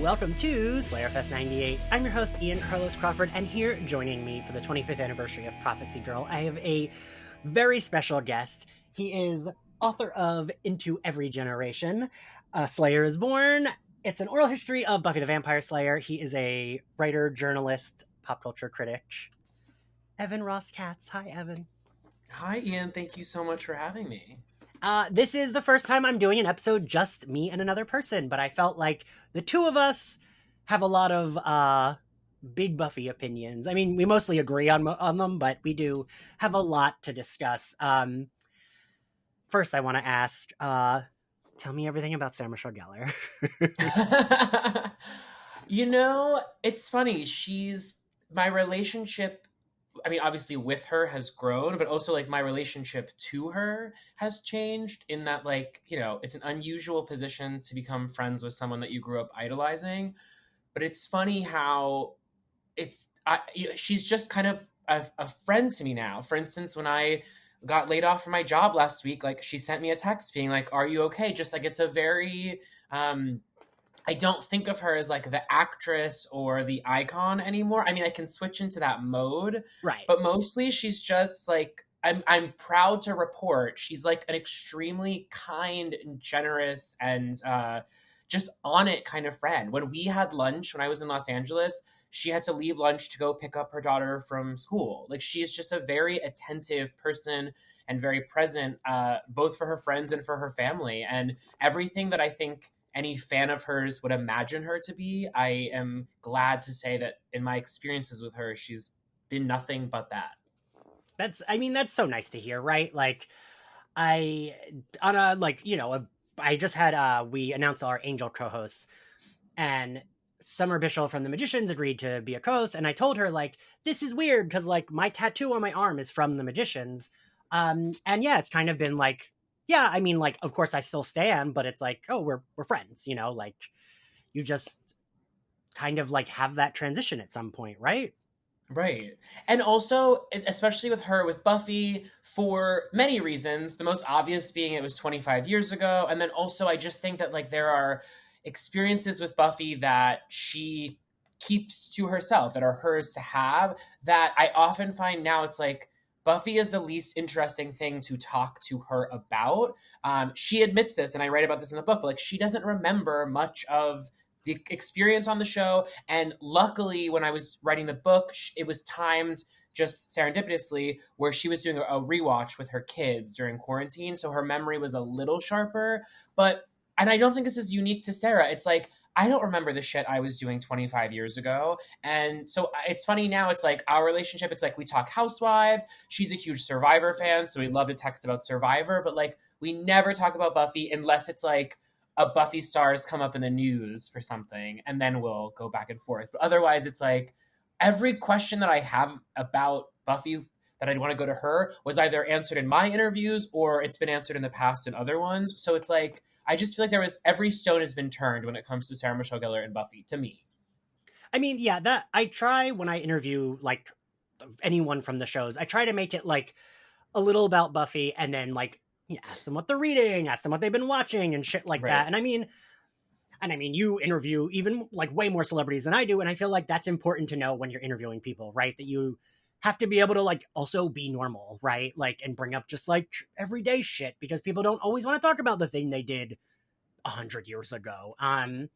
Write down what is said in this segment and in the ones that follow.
welcome to Slayerfest 98. I'm your host, Ian Carlos Crawford, and here joining me for the 25th anniversary of Prophecy Girl, I have a very special guest. He is author of Into Every Generation, A Slayer is Born. It's an oral history of Buffy the Vampire Slayer. He is a writer, journalist, pop culture critic. Evan Ross Katz. Hi, Evan. Hi, Ian. Thank you so much for having me. This is the first time I'm doing an episode just me and another person, but I felt like the two of us have a lot of big Buffy opinions. I mean, we mostly agree on them, but we do have a lot to discuss. First, I want to ask, tell me everything about Sarah Michelle Gellar. It's funny. My relationship, I mean, obviously with her has grown, but also like my relationship to her has changed in that, like, it's an unusual position to become friends with someone that you grew up idolizing. But it's funny how she's just kind of a friend to me now. For instance, when I got laid off from my job last week, like, she sent me a text being like, "Are you okay?" Just like, it's a very, I don't think of her as like the actress or the icon anymore. I mean, I can switch into that mode, Right. but mostly she's just like, I'm proud to report she's like an extremely kind and generous and just on it kind of friend. When we had lunch when I was in Los Angeles, she had to leave lunch to go pick up her daughter from school. Like, she's just a very attentive person and very present, both for her friends and for her family. And everything that I think any fan of hers would imagine her to be, I am glad to say that in my experiences with her, she's been nothing but that. That's so nice to hear, right? Like, I just had we announced our Angel co-hosts, and Summer Bishop from The Magicians agreed to be a co-host, and I told her, like, this is weird because, like, my tattoo on my arm is from The Magicians, and yeah, it's kind of been like, yeah, I mean, like, of course I still stand, but it's like, oh, we're friends, like, you just kind of like have that transition at some point, right? Right. And also, especially with her, with Buffy, for many reasons, the most obvious being it was 25 years ago. And then also, I just think that, like, there are experiences with Buffy that she keeps to herself, that are hers to have, that I often find now it's like, Buffy is the least interesting thing to talk to her about. She admits this, and I write about this in the book, but, like, she doesn't remember much of the experience on the show. And luckily, when I was writing the book, it was timed just serendipitously where she was doing a rewatch with her kids during quarantine. So her memory was a little sharper. And I don't think this is unique to Sarah. It's like, I don't remember the shit I was doing 25 years ago. And so it's funny now, it's like our relationship, it's like we talk Housewives. She's a huge Survivor fan, so we love to text about Survivor. But, like, we never talk about Buffy unless it's like a Buffy stars come up in the news for something, and then we'll go back and forth. But otherwise, it's like every question that I have about Buffy that I'd want to go to her was either answered in my interviews or it's been answered in the past in other ones. So it's like, I just feel like every stone has been turned when it comes to Sarah Michelle Gellar and Buffy, to me. I mean, yeah, that I try when I interview, like, anyone from the shows, I try to make it like a little about Buffy, and then, like, ask them what they're reading, ask them what they've been watching and shit like that. And I mean, you interview even, like, way more celebrities than I do, and I feel like that's important to know when you're interviewing people, right? That you have to be able to, like, also be normal, right? Like, and bring up just, like, everyday shit, because people don't always want to talk about the thing they did 100 years ago. And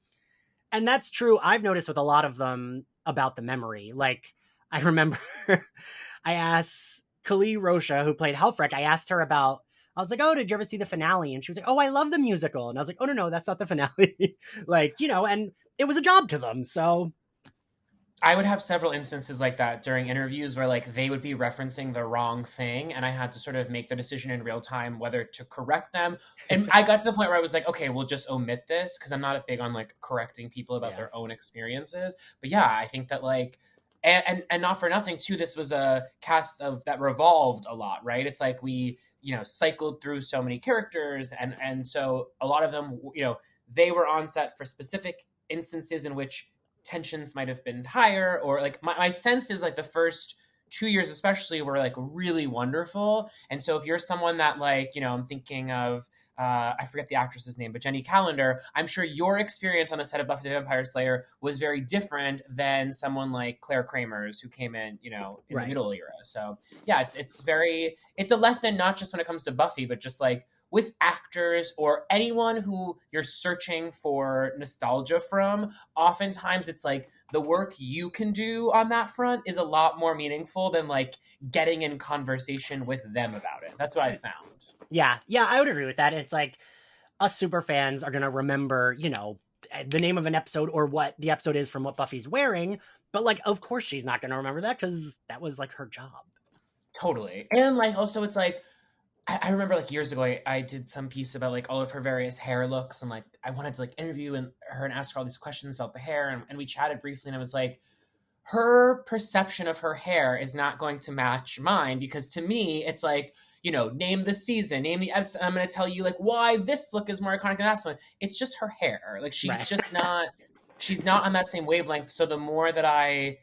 that's true. I've noticed with a lot of them about the memory. Like, I remember I asked Kali Rocha, who played Halfrek, I asked her about, I was like, oh, did you ever see the finale? And she was like, oh, I love the musical. And I was like, oh, no, that's not the finale. Like, and it was a job to them. So I would have several instances like that during interviews where, like, they would be referencing the wrong thing, and I had to sort of make the decision in real time whether to correct them. And I got to the point where I was like, okay, we'll just omit this, because I'm not big on, like, correcting people about their own experiences. But yeah, I think that, like, and not for nothing too, this was a cast of that revolved a lot, right? It's like we, cycled through so many characters, and so a lot of them, they were on set for specific instances in which tensions might have been higher, or, like, my sense is, like, the first 2 years especially were, like, really wonderful. And so if you're someone that, like, I'm thinking of I forget the actress's name, but Jenny Calendar, I'm sure your experience on the set of Buffy the Vampire Slayer was very different than someone like Claire Kramer's, who came in, in the Right. middle era. So yeah, it's a lesson, not just when it comes to Buffy, but just like with actors or anyone who you're searching for nostalgia from. Oftentimes it's like the work you can do on that front is a lot more meaningful than like getting in conversation with them about it. That's what I found. Yeah, yeah, I would agree with that. It's like us super fans are gonna remember, the name of an episode or what the episode is from what Buffy's wearing, but like, of course, she's not gonna remember that because that was like her job. Totally. And like also it's like I remember like years ago I did some piece about like all of her various hair looks, and like I wanted to like interview her and ask her all these questions about the hair, and we chatted briefly, and I was like, her perception of her hair is not going to match mine, because to me it's like, name the season, name the episode, I'm going to tell you like why this look is more iconic than that one. It's just her hair. Like she's Right. just not she's not on that same wavelength. So the more I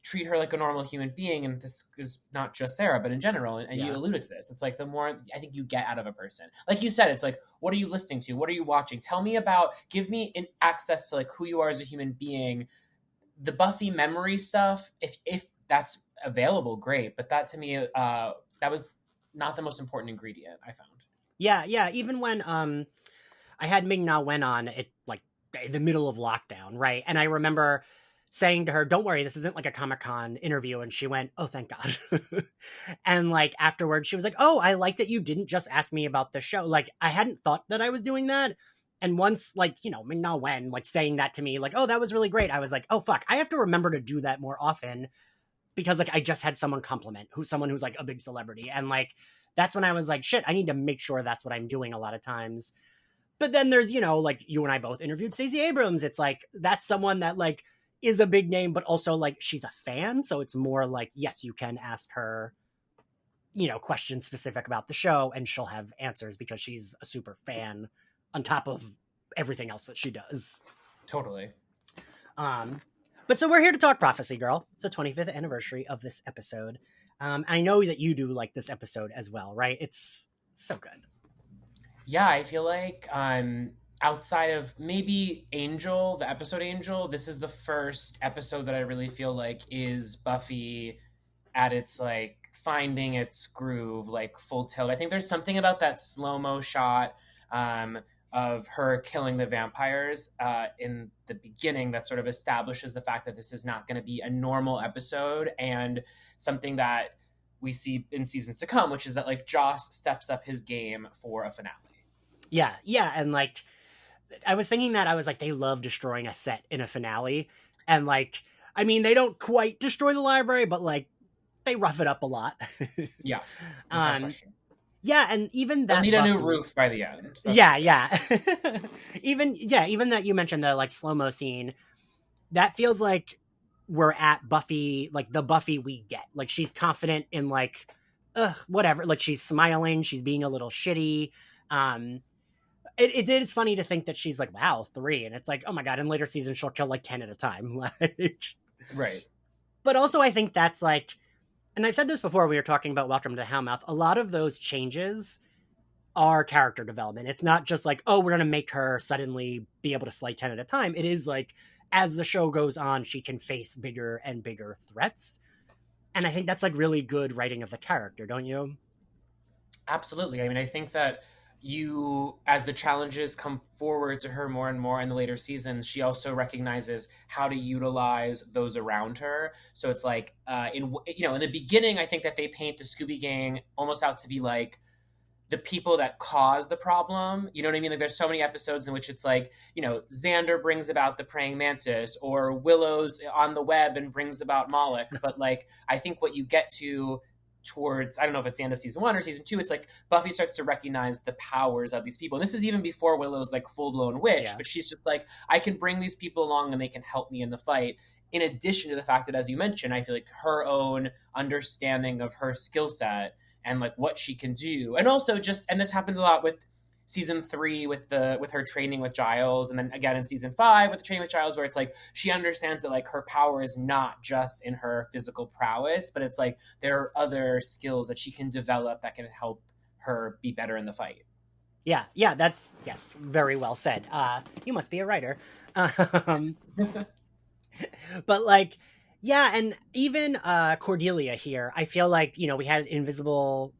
treat her like a normal human being, and this is not just Sarah, but in general, and you Yeah. alluded to this, it's like the more I think you get out of a person. Like you said, it's like, what are you listening to? What are you watching? Tell me about, give me an access to like who you are as a human being. The Buffy memory stuff, if that's available, great. But that to me, that was not the most important ingredient, I found. Yeah, yeah. Even when I had Ming Na Wen on it, like in the middle of lockdown, right? And I remember saying to her, "Don't worry, this isn't like a Comic-Con interview," and she went, "Oh, thank God." And like afterwards, she was like, "Oh, I like that you didn't just ask me about the show. Like I hadn't thought that I was doing that." And once, like, Ming Na Wen, like saying that to me, like, "Oh, that was really great," I was like, "Oh, fuck, I have to remember to do that more often," because like I just had someone compliment someone who's like a big celebrity, and like that's when I was like, shit, I need to make sure that's what I'm doing a lot of times. But then there's, like you and I both interviewed Stacey Abrams. It's like that's someone that like is a big name, but also like she's a fan, so it's more like, yes, you can ask her, questions specific about the show, and she'll have answers because she's a super fan on top of everything else that she does. Totally. But so we're here to talk Prophecy Girl. It's the 25th anniversary of this episode. I know that you do like this episode as well, right? It's so good. Yeah, I feel like outside of maybe Angel, the episode Angel, this is the first episode that I really feel like is Buffy at its like finding its groove, like full tilt. I think there's something about that slow-mo shot of her killing the vampires in the beginning that sort of establishes the fact that this is not going to be a normal episode, and something that we see in seasons to come, which is that like Joss steps up his game for a finale. Yeah, yeah, and like I was thinking that I was like, they love destroying a set in a finale, and like, I mean, they don't quite destroy the library, but like they rough it up a lot. Yeah, without question. Yeah, and even that they'll need a new roof by the end. Yeah, yeah. Even that you mentioned the like slow-mo scene, that feels like we're at Buffy, like the Buffy we get. Like she's confident in like, whatever. Like she's smiling, she's being a little shitty. It is funny to think that she's like, wow, 3, and it's like, oh my god, in later seasons she'll kill like 10 at a time. Like, right. But also I think that's like, and I've said this before, we were talking about Welcome to Hellmouth, a lot of those changes are character development. It's not just like, oh, we're going to make her suddenly be able to slay 10 at a time. It is like, as the show goes on, she can face bigger and bigger threats. And I think that's like really good writing of the character, don't you? Absolutely. I mean, I think that as the challenges come forward to her more and more in the later seasons, she also recognizes how to utilize those around her. So it's like, in the beginning, I think that they paint the Scooby Gang almost out to be like the people that cause the problem. You know what I mean? Like there's so many episodes in which it's like, Xander brings about the praying mantis, or Willow's on the web and brings about Moloch. But like, I think what you get to towards, I don't know if it's the end of season 1 or season 2, it's like Buffy starts to recognize the powers of these people. And this is even before Willow's like full-blown witch, but she's just like, I can bring these people along and they can help me in the fight. In addition to the fact that, as you mentioned, I feel like her own understanding of her skill set and like what she can do. And also just, and this happens a lot with season 3 with her training with Giles, and then again in season 5 with the training with Giles, where it's like she understands that like her power is not just in her physical prowess, but it's like there are other skills that she can develop that can help her be better in the fight. Yeah, that's yes, very well said. You must be a writer. Um, but like, yeah, and even Cordelia here, I feel like we had invisible,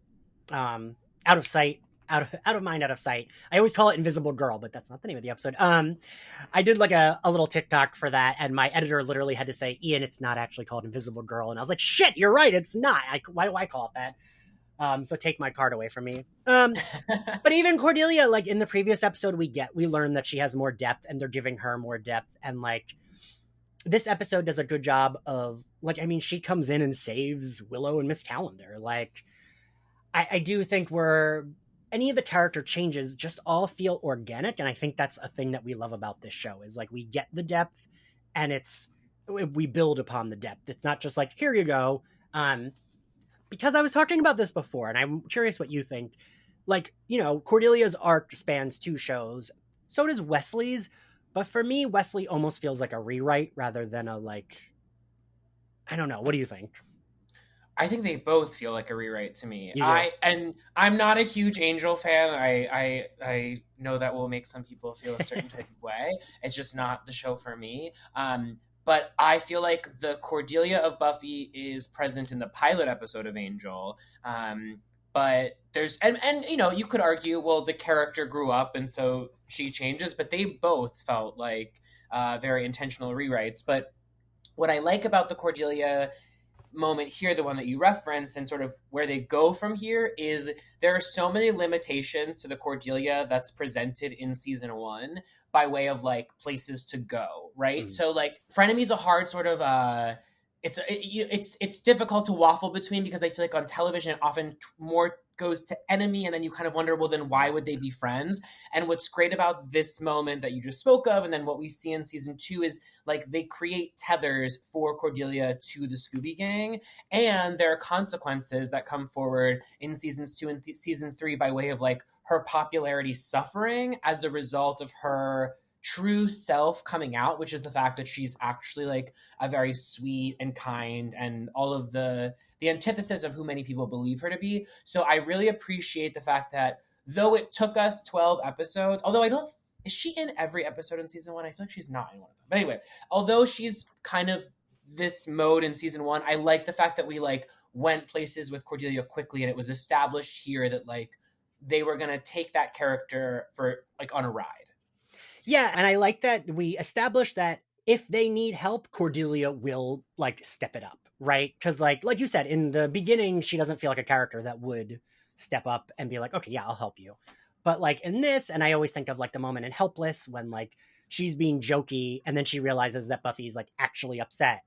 out of sight, out of mind, out of sight. I always call it Invisible Girl, but that's not the name of the episode. I did like a little TikTok for that, and my editor literally had to say, "Ian, it's not actually called Invisible Girl," and I was like, "Shit, you're right, it's not. Why do I call it that?" So take my card away from me. But even Cordelia, like in the previous episode, we learn that she has more depth, and they're giving her more depth, and like this episode does a good job of like, I mean, she comes in and saves Willow and Miss Calendar. Like, I do think we're any of the character changes just all feel organic, and I think that's a thing that we love about this show is like we get the depth, and we build upon the depth. It's not just like here you go. Because I was talking about this before, and I'm curious what you think. Like, Cordelia's arc spans two shows. So does Wesley's. But for me, Wesley almost feels like a rewrite rather than a, like, I don't know. What do you think? I think they both feel like a rewrite to me. You do? I'm not a huge Angel fan. I know that will make some people feel a certain type of way. It's just not the show for me. But I feel like the Cordelia of Buffy is present in the pilot episode of Angel. But there's and you could argue, well, the character grew up and so she changes, but they both felt like very intentional rewrites. But what I like about the Cordelia moment here, the one that you referenced, and sort of where they go from here, is there are so many limitations to the Cordelia that's presented in season one by way of like places to go, right? Mm. So like frenemies a hard sort of it's difficult to waffle between because I feel like on television it often more goes to enemy and then you kind of wonder, well, then why would they be friends? And what's great about this moment that you just spoke of and then what we see in season two is like they create tethers for Cordelia to the Scooby Gang, and there are consequences that come forward in seasons two and seasons three by way of like her popularity suffering as a result of her true self coming out, which is the fact that she's actually like a very sweet and kind and all of the antithesis of who many people believe her to be. So I really appreciate the fact that though it took us 12 episodes, although I don't, is she in every episode in season one? I feel like she's not in one of them. But anyway, although she's kind of this mode in season one, I like the fact that we like went places with Cordelia quickly and it was established here that like they were going to take that character for like on a ride. Yeah, and I like that we established that if they need help, Cordelia will like step it up, right? Because like you said in the beginning, she doesn't feel like a character that would step up and be like, okay, yeah, I'll help you. But like in this, and I always think of like the moment in Helpless when like she's being jokey and then she realizes that Buffy's like actually upset,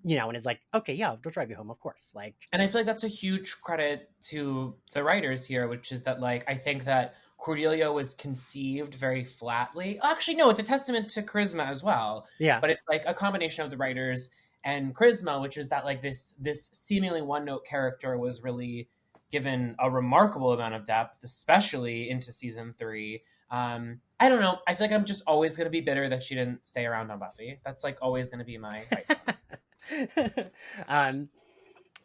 and is like, okay, yeah, I'll drive you home, of course. Like, And I feel like that's a huge credit to the writers here, which is that like I think that Cordelia was conceived very flatly. Actually, no, it's a testament to charisma as well. yeah, But it's like a combination of the writers and charisma, which is that like this seemingly one note character was really given a remarkable amount of depth, especially into season three. I don't know. I feel like I'm just always going to be bitter that she didn't stay around on Buffy. That's like always going to be my fight. um,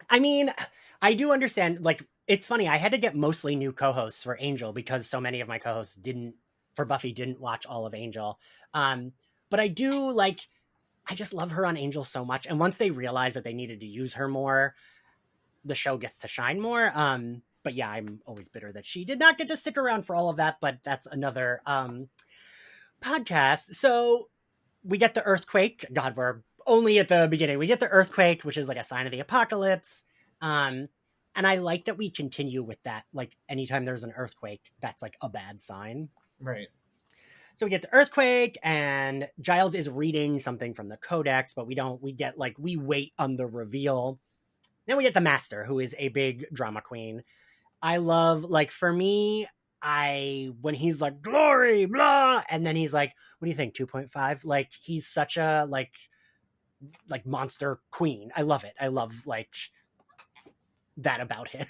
I mean, I do understand. Like, it's funny. I had to get mostly new co-hosts for Angel because so many of my co-hosts for Buffy didn't watch all of Angel. Um, but I do like. I just love her on Angel so much. And once they realized that they needed to use her more, the show gets to shine more. But yeah, I'm always bitter that she did not get to stick around for all of that. But that's another podcast. So we get the earthquake. God, we're only at the beginning. We get the earthquake, which is like a sign of the apocalypse. Um, and I like that we continue with that. Like anytime there's an earthquake, that's like a bad sign. Right. So we get the earthquake, and Giles is reading something from the codex, but we wait on the reveal. Then we get the Master, who is a big drama queen. I love, like, for me, when he's like, glory, blah, and then he's like, what do you think, 2.5? Like, he's such a, like monster queen. I love it. I love, like, that about him.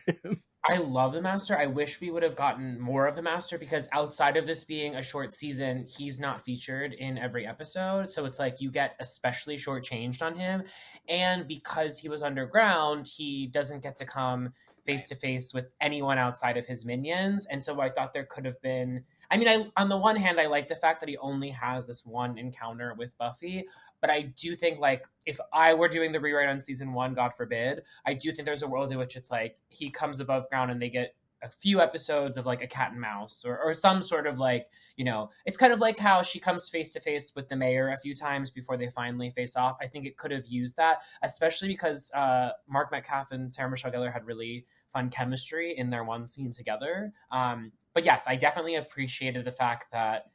I love the Master. I wish we would have gotten more of the Master because outside of this being a short season, he's not featured in every episode. So it's like you get especially shortchanged on him. And because he was underground, he doesn't get to come face to face with anyone outside of his minions. And so I thought there could have been. I mean, on the one hand, I like the fact that he only has this one encounter with Buffy, but I do think like if I were doing the rewrite on season one, God forbid, I do think there's a world in which it's like he comes above ground and they get a few episodes of like a cat and mouse or some sort of like, it's kind of like how she comes face to face with the mayor a few times before they finally face off. I think it could have used that, especially because Mark Metcalf and Sarah Michelle Gellar had really fun chemistry in their one scene together. But yes, I definitely appreciated the fact that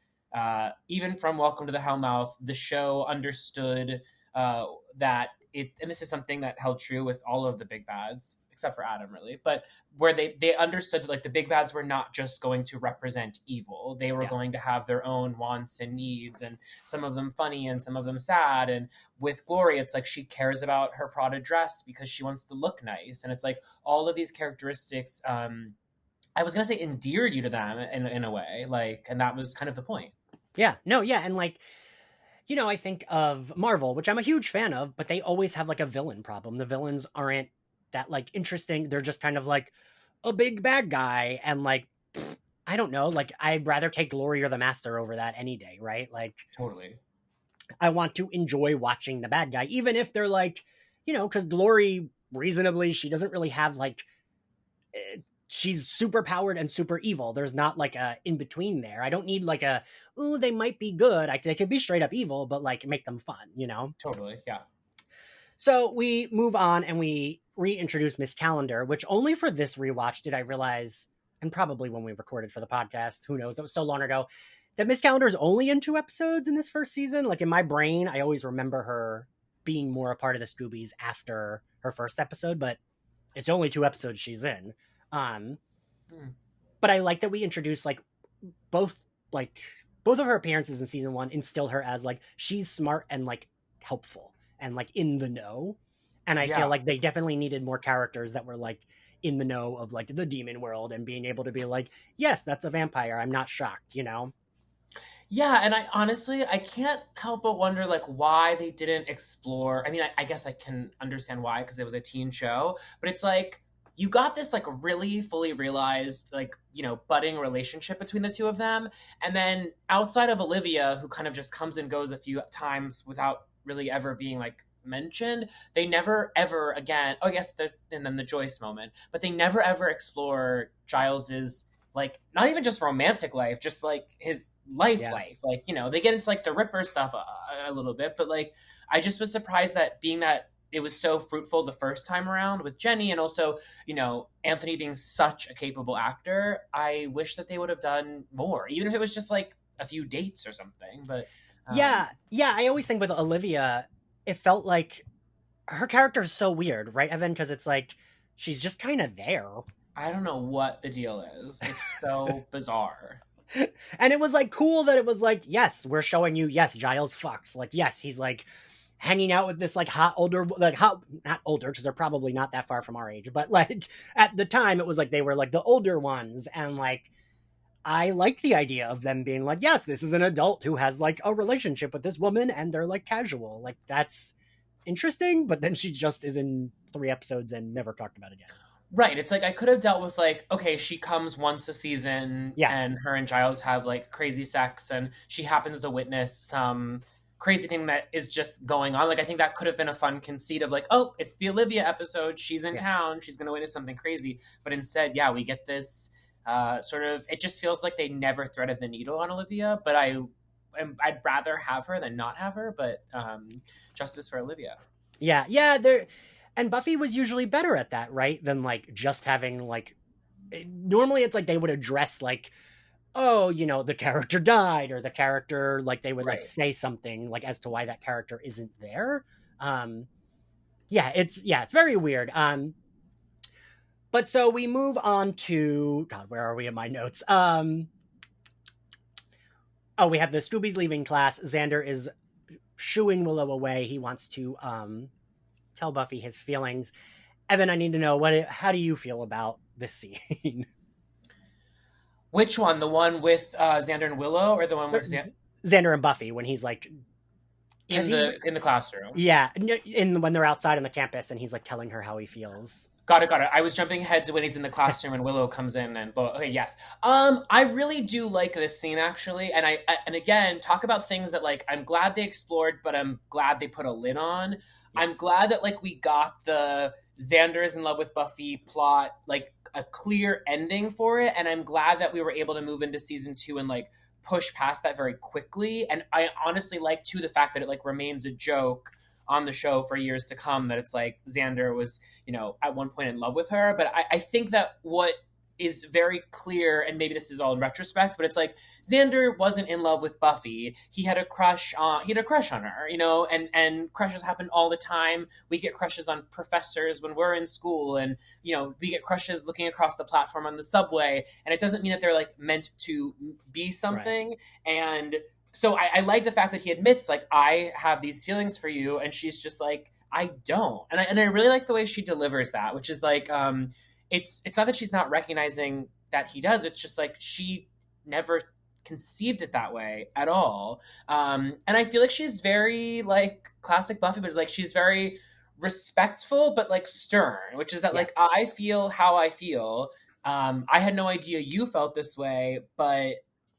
even from Welcome to the Hellmouth, the show understood that it, and this is something that held true with all of the big bads, except for Adam, really, but where they understood like the big bads were not just going to represent evil. They were going to have their own wants and needs, and some of them funny and some of them sad. And with Glory, it's like she cares about her Prada dress because she wants to look nice. And it's like all of these characteristics, I was going to say endeared you to them in a way, like, and that was kind of the point. Yeah, no, yeah. And like, I think of Marvel, which I'm a huge fan of, but they always have like a villain problem. The villains aren't that like interesting. They're just kind of like a big bad guy. And like, I don't know, like I'd rather take Glory or the Master over that any day, right? Like, totally. I want to enjoy watching the bad guy, even if they're like, because Glory, reasonably, she doesn't really have like, she's super powered and super evil. There's not like a in between there. I don't need like a, oh, they might be good. They could be straight up evil, but like make them fun, Totally, yeah. So we move on and we reintroduce Miss Calendar, which only for this rewatch did I realize, and probably when we recorded for the podcast, who knows, it was so long ago, that Miss Calendar is only in 2 episodes in this first season. Like in my brain, I always remember her being more a part of the Scoobies after her first episode, but it's only 2 episodes she's in. But I like that we introduce like both of her appearances in season 1 instill her as like she's smart and like helpful and like in the know. And I feel like they definitely needed more characters that were like in the know of like the demon world and being able to be like, yes, that's a vampire. I'm not shocked, Yeah, and I honestly, I can't help but wonder like why they didn't explore. I mean, I guess I can understand why because it was a teen show, but it's like you got this like really fully realized like, budding relationship between the two of them. And then outside of Olivia, who kind of just comes and goes a few times without really ever being like mentioned, they never ever again, oh, I guess and then the Joyce moment, but they never ever explore Giles's like not even just romantic life, just like his life. Like, they get into like the Ripper stuff a little bit, but like I just was surprised that being that it was so fruitful the first time around with Jenny and also, Anthony being such a capable actor, I wish that they would have done more, even if it was just like a few dates or something. But yeah, I always think with Olivia, it felt like her character is so weird, right, Evan? Because it's like she's just kind of there. I don't know what the deal is. It's so bizarre. And it was like cool that it was like, yes, we're showing you, yes, Giles fucks. Like, yes, he's like hanging out with this like hot older, like hot, not older because they're probably not that far from our age, but like at the time it was like they were like the older ones. And like, I like the idea of them being like, yes, this is an adult who has like a relationship with this woman and they're like casual. Like that's interesting. But then she just is in 3 episodes and never talked about it again. Right. It's like I could have dealt with like, okay, she comes once a season and her and Giles have like crazy sex and she happens to witness some crazy thing that is just going on. Like I think that could have been a fun conceit of like, oh, it's the Olivia episode. She's in town. She's going to witness something crazy. But instead, we get this sort of, it just feels like they never threaded the needle on Olivia, but I'd rather have her than not have her, but justice for Olivia. Yeah. And Buffy was usually better at that, right? Than like just having like, normally it's like they would address like, oh, the character died or the character, like they would like say something like as to why that character isn't there. It's very weird. But so we move on to, God, where are we in my notes? We have the Scoobies leaving class. Xander is shooing Willow away. He wants to tell Buffy his feelings. Evan, I need to know how do you feel about this scene? Which one? The one with Xander and Willow, or the one with Xander and Buffy when he's like in the classroom? Yeah, when they're outside on the campus and he's like telling her how he feels. Got it, got it. I was jumping ahead to when he's in the classroom and Willow comes in and okay, yes. I really do like this scene actually, and and again talk about things that like I'm glad they explored, but I'm glad they put a lid on. I'm Yes. glad that like we got the Xander is in love with Buffy plot, like a clear ending for it, and I'm glad that we were able to move into season 2 and like push past that very quickly. And I honestly like too the fact that it like remains a joke on the show for years to come, that it's like Xander was, at one point in love with her. But I think that what is very clear, and maybe this is all in retrospect, but it's like Xander wasn't in love with Buffy. He had a crush on her, and crushes happen all the time. We get crushes on professors when we're in school, and we get crushes looking across the platform on the subway, and it doesn't mean that they're like meant to be Right. something. And so I like the fact that he admits like I have these feelings for you, and she's just like I don't, and I really like the way she delivers that, which is like it's not that she's not recognizing that he does. It's just like she never conceived it that way at all. And I feel like she's very like classic Buffy, but like she's very respectful but like stern, which is that Yes. like I feel how I feel. I had no idea you felt this way, but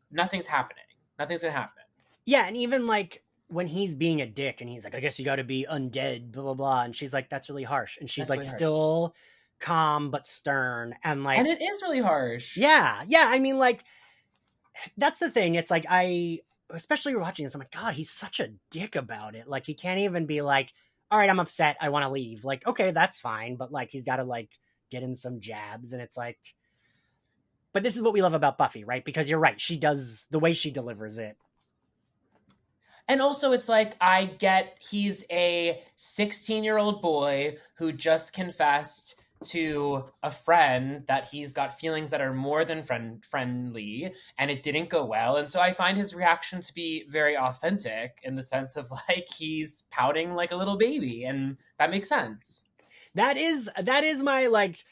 nothing's happening. Nothing's gonna happen. Yeah, and even like when he's being a dick and he's like, I guess you got to be undead, blah blah blah, and she's like, that's really harsh, and she's That's like really harsh. still calm but stern, and And like, it is really harsh. yeah, yeah. I mean, like that's the thing. It's like especially watching this, I'm like, God, he's such a dick about it. Like he can't even be like, all right, I'm upset, I want to leave. Like, okay, that's fine, but like he's got to like get in some jabs, and it's like, but this is what we love about Buffy, right? Because you're right, she does the way she delivers it. And also, it's like, I get he's a 16-year-old boy who just confessed to a friend that he's got feelings that are more than friendly, and it didn't go well. And so I find his reaction to be very authentic in the sense of like he's pouting like a little baby, and that makes sense. That is my like,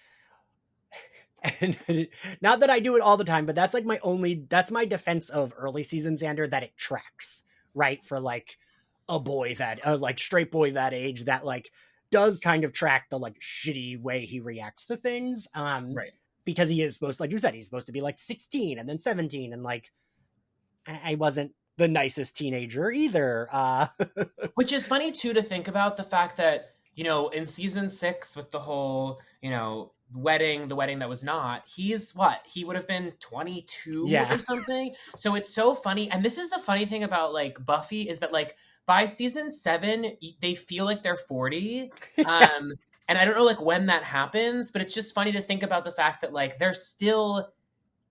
and not that I do it all the time, but that's my defense of early season Xander, that it tracks, right? For like a boy that like straight boy that age, that like does kind of track the like shitty way he reacts to things. Right. Because he is supposed, like you said, he's supposed to be like 16 and then 17, and like I wasn't the nicest teenager either. Which is funny too to think about the fact that, in season 6 with the whole, the wedding that was not, he's what? He would have been 22 Yeah. or something. So it's so funny. And this is the funny thing about like Buffy, is that like by season 7, they feel like they're 40. Um and I don't know like when that happens, but it's just funny to think about the fact that like they're still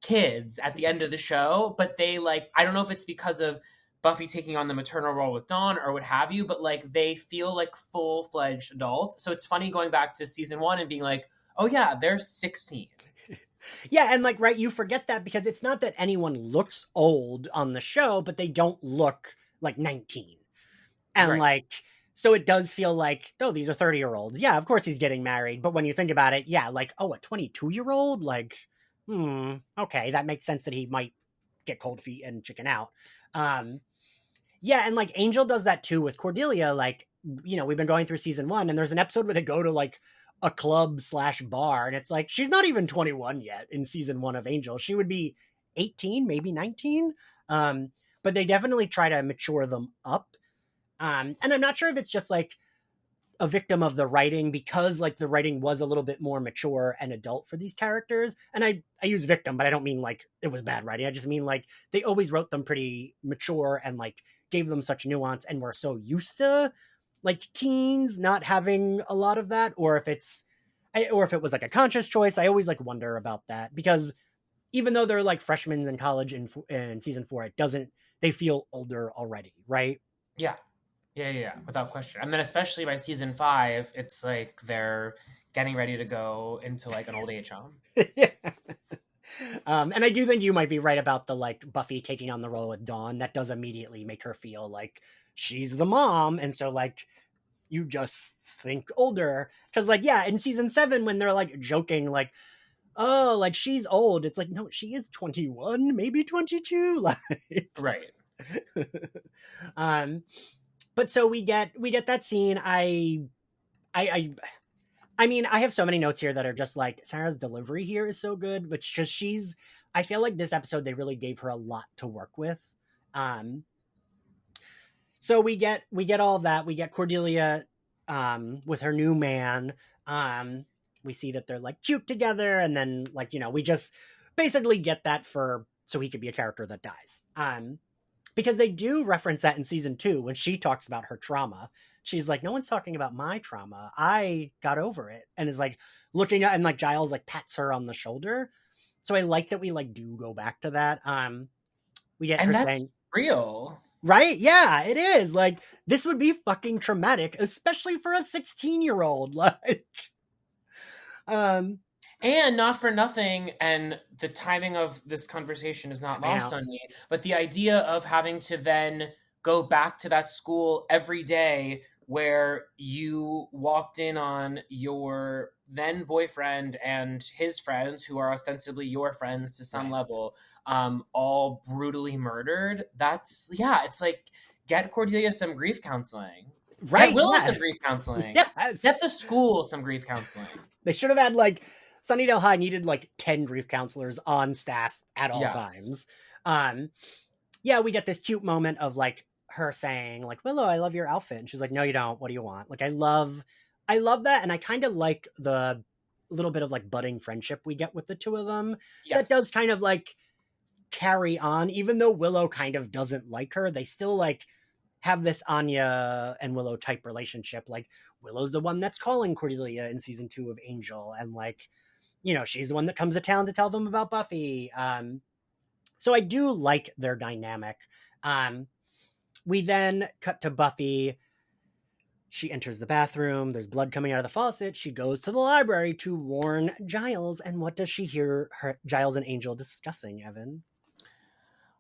kids at the end of the show, but they like, I don't know if it's because of Buffy taking on the maternal role with Dawn or what have you, but like they feel like full-fledged adults. So it's funny going back to season 1 and being like, oh yeah, they're 16. Yeah, and like, right, you forget that because it's not that anyone looks old on the show, but they don't look like 19. And Right. like, so it does feel like, oh, these are 30-year-olds. Yeah, of course he's getting married. But when you think about it, yeah, like, oh, a 22-year-old? Like, okay, that makes sense that he might get cold feet and chicken out. Um, yeah, and like Angel does that too with Cordelia. Like, we've been going through season 1, and there's an episode where they go to like a club slash bar, and it's like she's not even 21 yet in season 1 of Angel. She would be 18, maybe 19. But they definitely try to mature them up. And I'm not sure if it's just like a victim of the writing, because like the writing was a little bit more mature and adult for these characters. And I use victim, but I don't mean like it was bad writing. I just mean like they always wrote them pretty mature and like gave them such nuance, and we're so used to like teens not having a lot of that, or if it was like a conscious choice. I always like wonder about that, because even though they're like freshmen in college in season 4, it doesn't, they feel older already, right? Yeah. Yeah, without question. And then especially by season 5, it's like they're getting ready to go into like an old age home. And I do think you might be right about the like Buffy taking on the role with Dawn. That does immediately make her feel like she's the mom, and so like you just think older. Because like, yeah, in season 7 when they're like joking like, oh, like she's old, it's like, no, she is 21, maybe 22. Like, Right. um, but so we get that scene. I I mean, I have so many notes here that are just like Sarah's delivery here is so good, but just I feel like this episode they really gave her a lot to work with. Um, so we get all of that. We get Cordelia with her new man. Um, we see that they're like cute together, and then like we just basically get that for so he could be a character that dies. Because they do reference that in season 2 when she talks about her trauma. She's like, no one's talking about my trauma. I got over it, and is like looking at and like Giles like pats her on the shoulder. So I like that we like do go back to that. We get And her that's saying, real. right? Yeah, it is. Like, this would be fucking traumatic, especially for a 16-year-old. Like, um, And not for nothing, and the timing of this conversation is not I lost know. on me, but the idea of having to then go back to that school every day where you walked in on your then boyfriend and his friends, who are ostensibly your friends to some Right. level, all brutally murdered. That's, yeah, it's like, get Cordelia some grief counseling. Get Right. Willow Yeah. some grief counseling. Get Yes. the school some grief counseling. They should have had like Sunnydale High needed like 10 grief counselors on staff at all Yes. times. Um, yeah, we get this cute moment of like her saying like, Willow, I love your outfit, and she's like, no, you don't. What do you want? Like, I love that, and I kind of like the little bit of like budding friendship we get with the two of them. That does Yes. kind of like carry on, even though Willow kind of doesn't like her. They still like have this Anya and Willow type relationship. Like Willow's the one that's calling Cordelia in season 2 of Angel, and like she's the one that comes to town to tell them about Buffy. So I do like their dynamic. Um, we then cut to Buffy. She enters the bathroom. There's blood coming out of the faucet. She goes to the library to warn Giles. And what does she hear Giles and Angel discussing, Evan?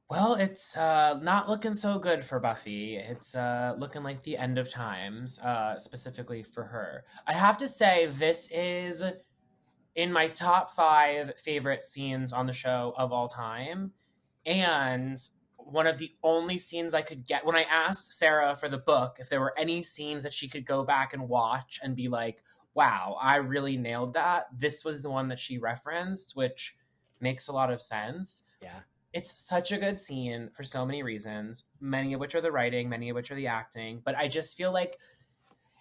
Well, it's not looking so good for Buffy. It's looking like the end of times, specifically for her. I have to say, this is in my top 5 favorite scenes on the show of all time. And one of the only scenes I could get when I asked Sarah for the book if there were any scenes that she could go back and watch and be like, wow, I really nailed that. This was the one that she referenced, which makes a lot of sense. Yeah. It's such a good scene for so many reasons, many of which are the writing, many of which are the acting. But I just feel like,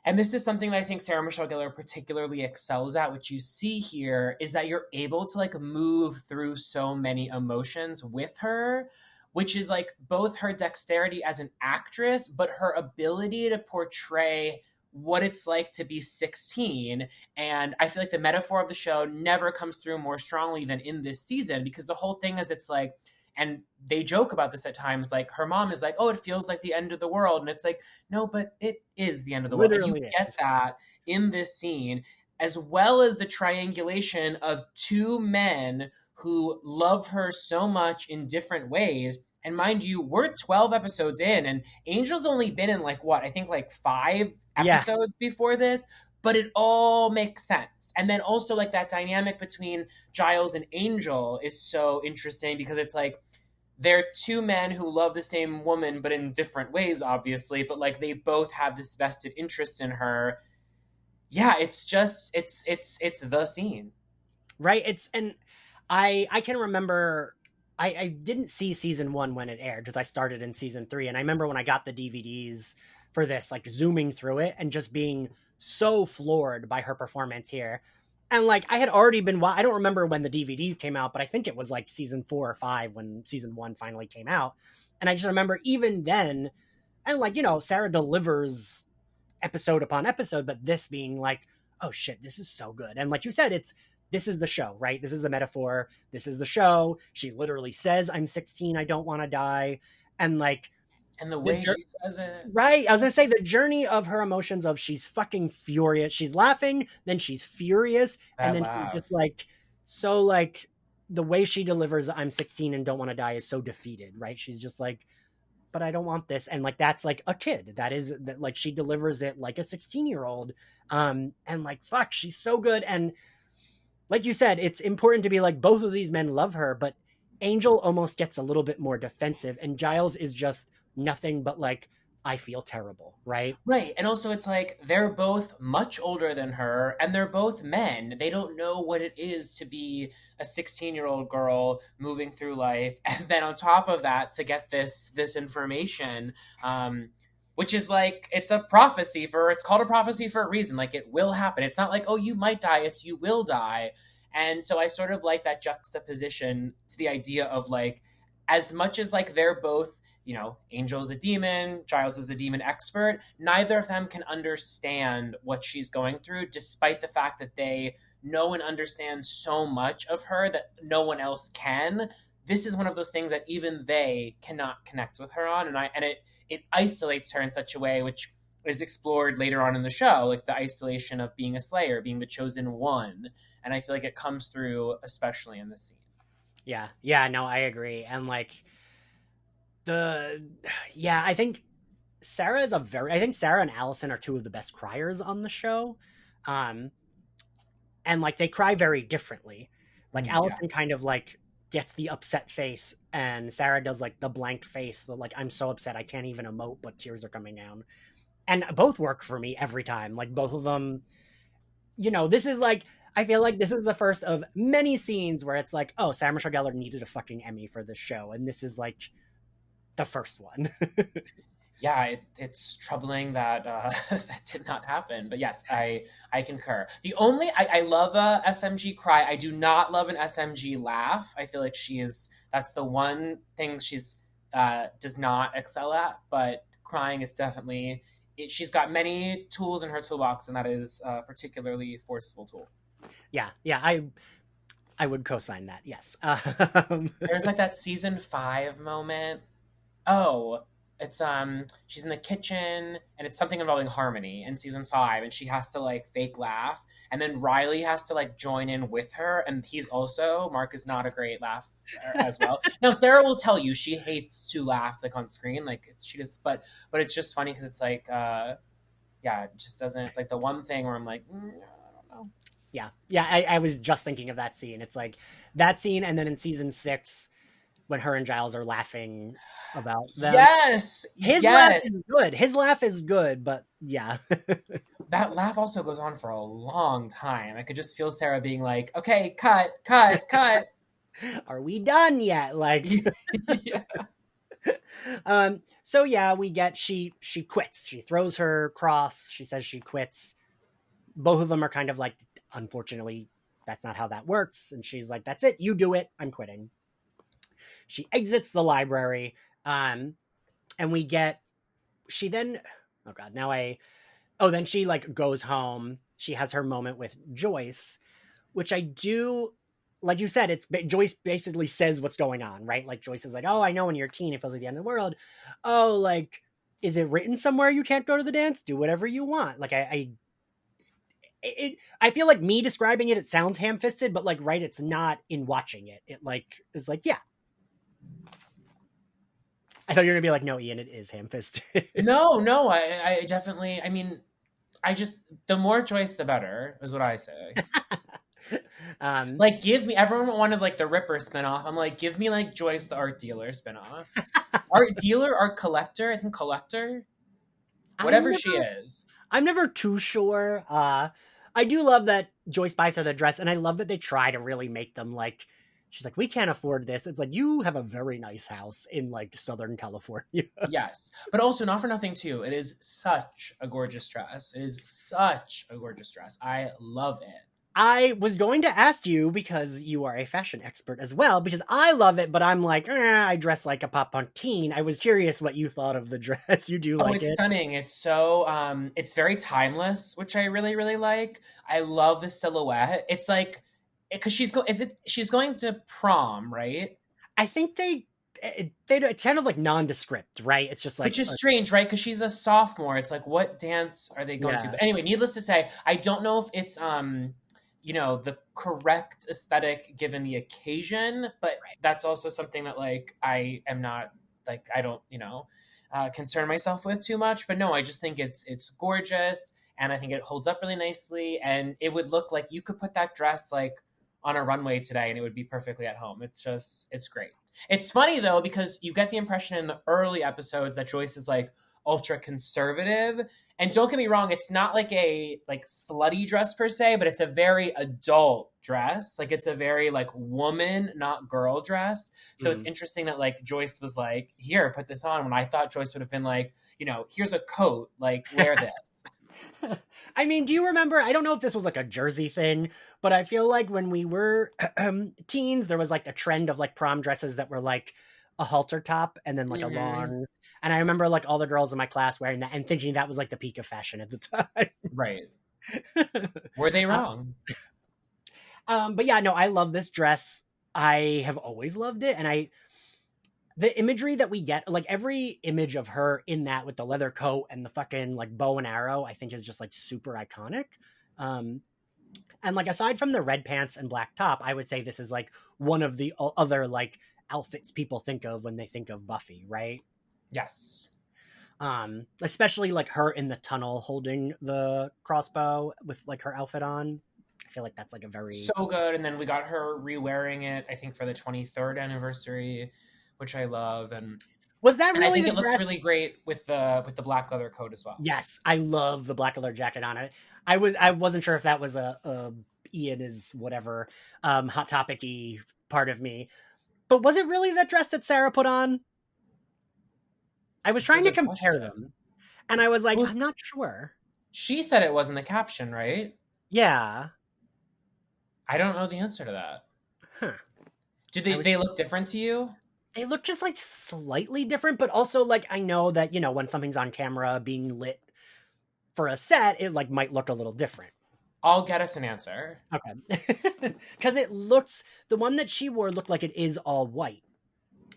and this is something that I think Sarah Michelle Gellar particularly excels at, which you see here, is that you're able to like move through so many emotions with her, which is like both her dexterity as an actress, but her ability to portray what it's like to be 16. And I feel like the metaphor of the show never comes through more strongly than in this season, because the whole thing is it's like, and they joke about this at times, like her mom is like, oh, it feels like the end of the world. And it's like, no, but it is the end of the world. And you Literally get is. that in this scene, as well as the triangulation of two men who love her so much in different ways. And mind you, we're 12 episodes in, and Angel's only been in like what? I think like 5 Yeah. episodes before this, but it all makes sense. And then also like that dynamic between Giles and Angel is so interesting, because it's like they're two men who love the same woman but in different ways, obviously, but like they both have this vested interest in her. Yeah, it's just it's the scene. Right. And I can remember I didn't see season 1 when it aired because I started in season 3, and I remember when I got the DVDs for this, like zooming through it and just being so floored by her performance here. And like I had already been I don't remember when the DVDs came out, but I think it was like season 4 or 5 when season 1 finally came out. And I just remember even then, and like Sarah delivers episode upon episode, but this being like, oh shit, this is so good. And like you said, this is the show, right? This is the metaphor. This is the show. She literally says, I'm 16, I don't want to die. And like And the the way she says it. right, I was gonna say the journey of her emotions of she's fucking furious. She's laughing, then she's furious, and That then she's laugh. just like so like the way she delivers I'm 16 and don't want to die is so defeated, right? She's just like, but I don't want this. And like that's like a kid. That is that like she delivers it like a 16-year-old. And like fuck, she's so good. And like you said, it's important to be like both of these men love her, but Angel almost gets a little bit more defensive, and Giles is just nothing but like I feel terrible, right? Right. And also, it's like they're both much older than her and they're both men. They don't know what it is to be a 16-year-old girl moving through life. And then on top of that, to get this information, which is like, it's called a prophecy for a reason. Like, it will happen. It's not like, oh, you might die, it's you will die. And so I sort of like that juxtaposition to the idea of like, as much as like they're both, Angel's a demon, Giles is a demon expert, neither of them can understand what she's going through, despite the fact that they know and understand so much of her that no one else can. This is one of those things that even they cannot connect with her on, and it isolates her in such a way which is explored later on in the show, like the isolation of being a slayer, being the chosen one. And I feel like it comes through especially in this scene. Yeah, no, I agree. And like the yeah, I think Sarah and Allison are two of the best criers on the show. Um and like they cry very differently. Like Yeah. Allison kind of like gets the upset face, and Sarah does like the blank face, the like I'm so upset I can't even emote, but tears are coming down. And both work for me every time. Like both of them, this is like I feel like this is the first of many scenes where it's like, oh, Sarah Michelle Gellar needed a fucking Emmy for this show, and this is like the first one. Yeah, it's troubling that that did not happen. But yes, I concur. I love a SMG cry. I do not love an SMG laugh. I feel like that's the one thing she's does not excel at. But crying is definitely she's got many tools in her toolbox, and that is a particularly forceful tool. Yeah, I would co-sign that. Yes. There's like that season 5 moment. Oh, it's she's in the kitchen and it's something involving Harmony in season 5, and she has to like fake laugh, and then Riley has to like join in with her, and Mark is not a great laugh as well. Now Sarah will tell you she hates to laugh like on screen, like she just but it's just funny because it's like yeah, it just doesn't. It's like the one thing where I'm like, I don't know. Yeah. I was just thinking of that scene. It's like that scene, and then in season 6 when her and Giles are laughing about them. Yes, His laugh yes. is good. His laugh is good, but yeah. That laugh also goes on for a long time. I could just feel Sarah being like, "Okay, cut, cut, cut." Are we done yet? Like, Yeah. so yeah, we get she quits. She throws her cross. She says she quits. Both of them are kind of like, unfortunately, that's not how that works. And she's like, that's it. You do it. I'm quitting. She exits the library. And we get, she then, oh God, then she like goes home. She has her moment with Joyce, which I do, like you said, Joyce basically says what's going on, right? Like Joyce is like, oh, I know when you're a teen, it feels like the end of the world. Oh, like, is it written somewhere you can't go to the dance? Do whatever you want. Like I feel like me describing it sounds ham-fisted, but like, right, it's not in watching it. It like is like, yeah. I thought you were gonna be like, no, Ian, it is ham-fisted. No, I definitely. I mean, the more Joyce, the better, is what I say. Like, give me. Everyone wanted like the Ripper spinoff. I'm like, give me like Joyce, the art dealer spinoff. Art dealer, art collector. I think collector. Whatever she is. I'm never too sure. I do love that Joyce buys her the dress, and I love that they try to really make them like, she's like, we can't afford this. It's like, you have a very nice house in like Southern California. Yes. But also, not for nothing, too. It is such a gorgeous dress. It is such a gorgeous dress. I love it. I was going to ask you, because you are a fashion expert as well, because I love it, but I'm like, I dress like a pop punk teen. I was curious what you thought of the dress. You do like It's it? stunning. It's so it's very timeless, which I really really like. I love the silhouette. It's like because she's going to prom, right? I think it's kind of like nondescript, right? It's just like, Which is strange, right? Because she's a sophomore. It's like, what dance are they going to? yeah. But anyway, needless to say, I don't know if it's the correct aesthetic given the occasion, but that's also something that like I am not like I don't concern myself with too much. But no, I just think it's gorgeous, and I think it holds up really nicely, and it would look like you could put that dress like on a runway today and it would be perfectly at home. It's great. It's funny though, because you get the impression in the early episodes that Joyce is like, ultra conservative. And don't get me wrong, it's not like a like slutty dress per se, but it's a very adult dress. Like it's a very like woman, not girl dress. So it's Mm. interesting that like Joyce was like, "Here, put this on." When I thought Joyce would have been like, "Here's a coat, like wear this." I mean, do you remember? I don't know if this was like a Jersey thing, but I feel like when we were teens, there was like a trend of like prom dresses that were like a halter top and then like a Hmm. long. And I remember like all the girls in my class wearing that and thinking that was like the peak of fashion at the time. Right. Were they Uh, wrong? but yeah, no, I love this dress. I have always loved it, and the imagery that we get, like every image of her in that with the leather coat and the fucking like bow and arrow, I think is just like super iconic. Um, and like aside from the red pants and black top, I would say this is like one of the other like outfits people think of when they think of Buffy, right? Yes. Especially like her in the tunnel holding the crossbow with like her outfit on. I feel like that's like a very So good. And then we got her re-wearing it, I think, for the 23rd anniversary, which I love. And was that and I really think the it looks dress? really great with the black leather coat as well. Yes, I love the black leather jacket on it. I wasn't sure if that was a Ian is whatever hot topic-y part of me. But was it really that dress that Sarah put on? I was That's a trying to good compare them question. and I was like, Well, I'm not sure. she said it was in the caption, right? Yeah. I don't know the answer to that. Huh. Do I they was they look different to you? they look just like slightly different, but also like I know that, when something's on camera being lit for a set, it like might look a little different. I'll get us an answer. Okay. Cuz it looks the one that she wore looked like it is all white.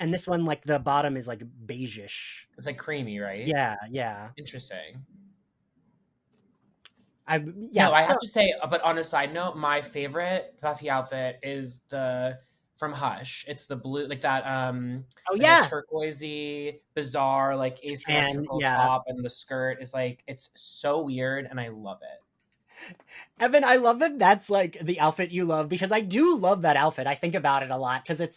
And this one like the bottom is like beigeish. It's like creamy, right? Yeah, yeah. Interesting. I yeah, No, I have so to say, but on a side note, my favorite Buffy outfit is the from Hush. It's the blue, like that, oh like a yeah. turquoisey, bizarre, like And asymmetrical yeah. top, and the skirt is like it's so weird, and I love it. Evan, I love that that's like the outfit you love because I do love that outfit. I think about it a lot because it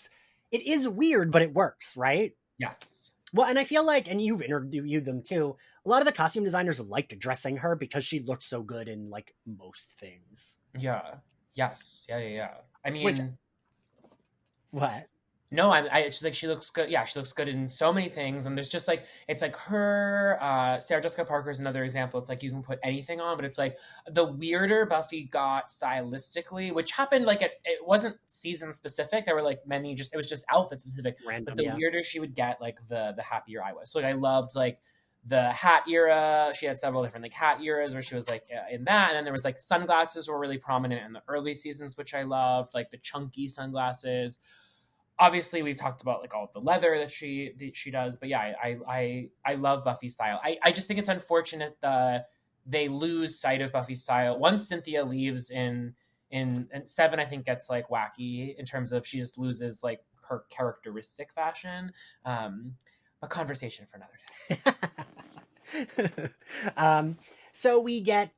is weird, but it works, right? Yes. Well, and I feel like, and you've interviewed them too. A lot of the costume designers liked dressing her because she looks so good in like most things. Yeah. Yes. Yeah. Yeah. Yeah. I Which mean, what? no, it's like she looks good. Yeah, she looks good in so many things. And there's just like it's like her, Sarah Jessica Parker is another example. It's like you can put anything on, but it's like the weirder Buffy got stylistically, which happened like it wasn't season specific. There were like many just it was just outfit specific. But Random, the yeah. weirder she would get, like the happier I was. So like I loved like the hat era. She had several different like hat eras where she was like in that, and then there was like sunglasses were really prominent in the early seasons, which I loved, like the chunky sunglasses. Obviously we've talked about like all of the leather that she does, but yeah, I love Buffy style. I just think it's unfortunate they lose sight of Buffy style once Cynthia leaves in seven. I think gets like wacky in terms of she just loses like her characteristic fashion. A conversation for another day. um, so we get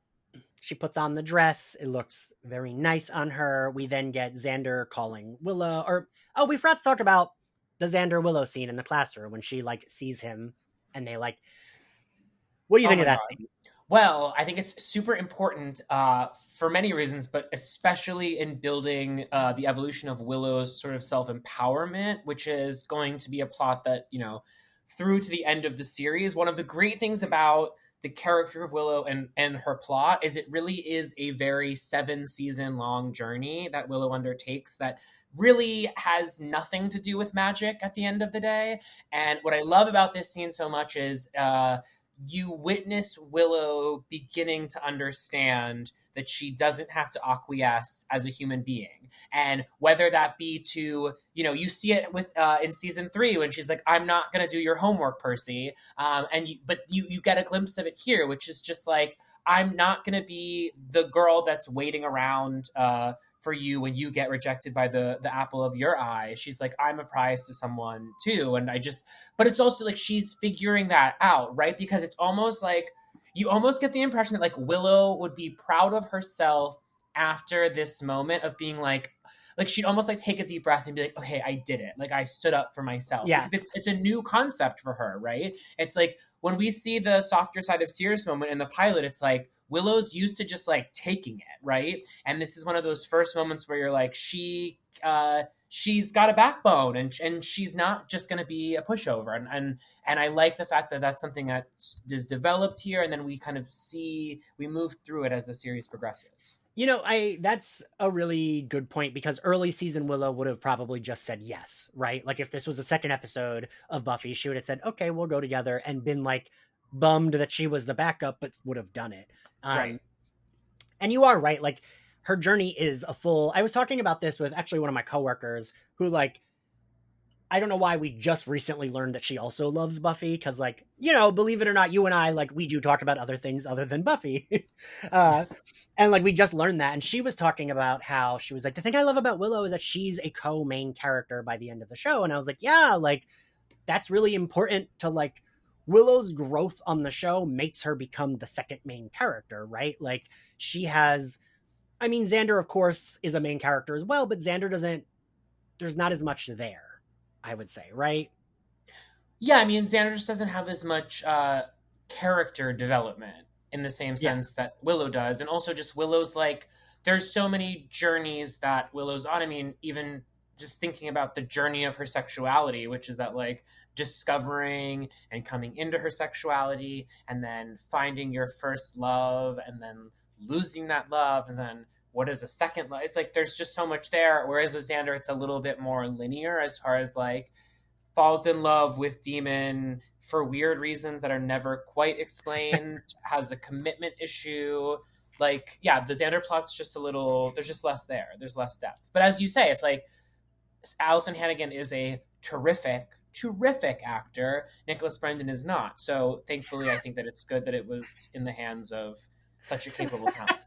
she puts on the dress. It looks very nice on her. We then get Xander calling Willow, or oh, we forgot to talk about the Xander Willow scene in the classroom when she like sees him and they like. What do you Oh think of my that god. scene? Well, I think it's super important for many reasons, but especially in building the evolution of Willow's sort of self empowerment, which is going to be a plot that, through to the end of the series. One of the great things about the character of Willow and her plot is it really is a very 7 season long journey that Willow undertakes that really has nothing to do with magic at the end of the day. And what I love about this scene so much is you witness Willow beginning to understand that she doesn't have to acquiesce as a human being. And whether that be to, you see it with in season 3 when she's like, I'm not going to do your homework, Percy. But you get a glimpse of it here, which is just like, I'm not going to be the girl that's waiting around for you when you get rejected by the apple of your eye. She's like, I'm a prize to someone too. But it's also like she's figuring that out, right? Because it's almost like you almost get the impression that like Willow would be proud of herself after this moment of being like, like she'd almost like take a deep breath and be like, okay, I did it. Like I stood up for myself, Yeah. because it's a new concept for her, right? It's like when we see the softer side of Sirius moment in the pilot, it's like Willow's used to just like taking it, right? And this is one of those first moments where you're like, she's got a backbone, and she's not just going to be a pushover, and I like the fact that that's something that is developed here, and then we kind of see, we move through it as the series progresses. That's a really good point, because early season Willow would have probably just said yes, right? Like if this was a second episode of Buffy, she would have said, okay, we'll go together, and been like bummed that she was the backup, but would have done it. Right. And you are right. Like her journey is a full, I was talking about this with actually one of my coworkers who, like, I don't know why we just recently learned that she also loves Buffy, because, like, believe it or not, you and I, like, we do talk about other things other than Buffy. Yes. And, like, we just learned that. And she was talking about how she was like, the thing I love about Willow is that she's a co-main character by the end of the show. And I was like, yeah, like, that's really important to, like, Willow's growth on the show makes her become the second main character, right? Like, she has, I mean, Xander, of course, is a main character as well, but Xander doesn't, there's not as much there, I would say, right? Yeah, I mean, Xander just doesn't have as much character development in the same Yeah. sense that Willow does. And also just Willow's like, there's so many journeys that Willow's on. I mean, even just thinking about the journey of her sexuality, which is that like discovering and coming into her sexuality, and then finding your first love, and then losing that love, and then what is a second love? It's like there's just so much there. Whereas with Xander, it's a little bit more linear as far as like falls in love with Demon for weird reasons that are never quite explained, has a commitment issue. Like, yeah, the Xander plot's just a little, there's just less there. There's less depth. But as you say, it's like Allison Hannigan is a terrific actor. Nicholas Brendan is not. So thankfully, I think that it's good that it was in the hands of such a capable talent.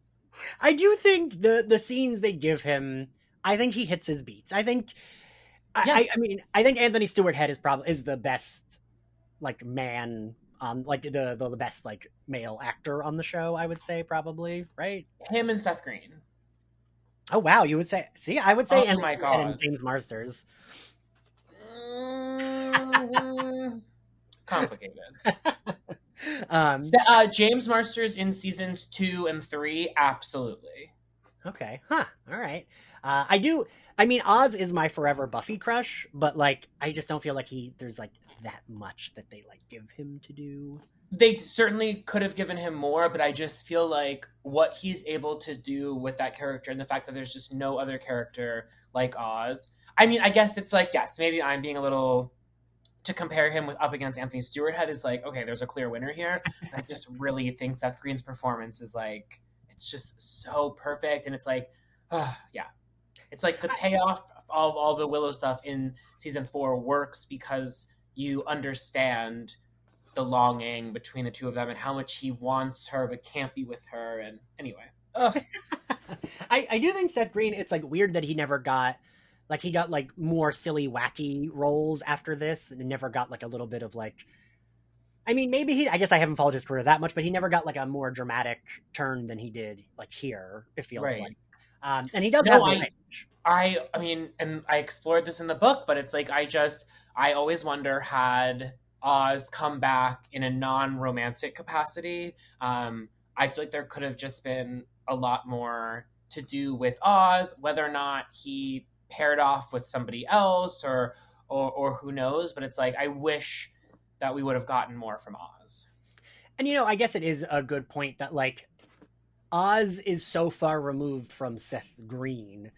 I do think the scenes they give him, I think he hits his beats. I think I Yes. mean, I think Anthony Stewart Head is the best, like, man on, like, the best, like, male actor on the show, I would say, probably, right? Him and Seth Green. Oh wow, you would say, see, I would say Oh Anthony my Stewart Head and God. James Marsters. Complicated. um James Marsters in seasons 2 and 3, absolutely. okay, huh, all right. I do, I mean, Oz is my forever Buffy crush, but, like, I just don't feel like there's, like, that much that they, like, give him to do. They certainly could have given him more, but I just feel like what he's able to do with that character, and the fact that there's just no other character like Oz. I mean, I guess it's like, yes, maybe I'm being a little, to compare him with up against Anthony Stewart Head is like, okay, there's a clear winner here. I just really think Seth Green's performance is like, it's just so perfect, and it's like, yeah, it's like the payoff of all the Willow stuff in season 4 works because you understand the longing between the two of them and how much he wants her but can't be with her. And anyway, I do think Seth Green, it's, like, weird that he never got, like, he got, like, more silly wacky roles after this, and never got, like, a little bit of, like, I mean, maybe I guess I haven't followed his career that much, but he never got, like, a more dramatic turn than he did, like, here, it feels right. like. And he does have No, the range. I mean, and I explored this in the book, but it's like I always wonder, had Oz come back in a non-romantic capacity, I feel like there could have just been a lot more to do with Oz, whether or not he paired off with somebody else, or who knows. But it's like I wish that we would have gotten more from Oz. And, I guess it is a good point that, like, Oz is so far removed from Seth Green.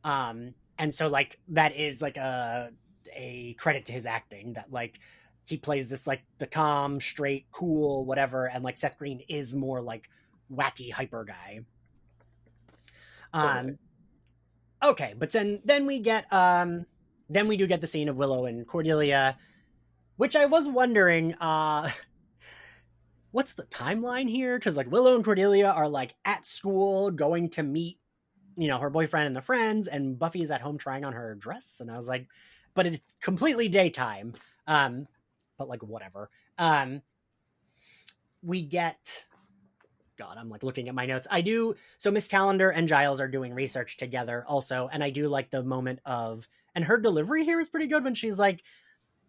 And so, like, that is, like, a credit to his acting, that, like, he plays this, like, the calm, straight, cool, whatever, and, like, Seth Green is more, like, wacky hyper guy. Totally. Okay, but then we do get the scene of Willow and Cordelia, which I was wondering, what's the timeline here? Because, like, Willow and Cordelia are, like, at school going to meet, her boyfriend and the friends, and Buffy is at home trying on her dress, and I was like, but it's completely daytime. But, like, whatever. We get God, I'm like looking at my notes. I do. So Miss Calendar and Giles are doing research together also. And I do like the moment of, and her delivery here is pretty good when she's like,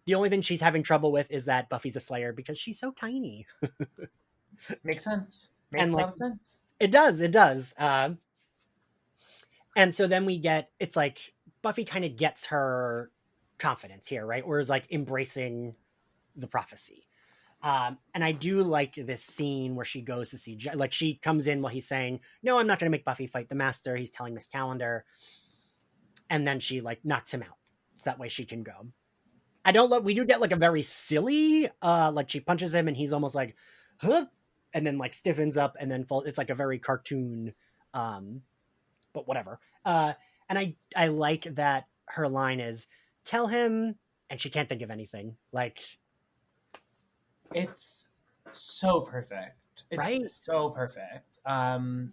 the only thing she's having trouble with is that Buffy's a Slayer because she's so tiny. Makes sense. And Makes a like, lot of sense. it does, it does. And so then we get, it's like Buffy kind of gets her confidence here, right? Or is like embracing the prophecy. And I do like this scene where she goes to see, like she comes in while he's saying, no, I'm not going to make Buffy fight the master. He's telling Miss Calendar. And then she like knocks him out. So that way she can go. I don't love, we do get like a very silly, like she punches him and he's almost like, huh? And then like stiffens up and then falls. It's like a very cartoon, but whatever. And I like that her line is, tell him, and she can't think of anything. Like, It's so perfect. It's right? so perfect. No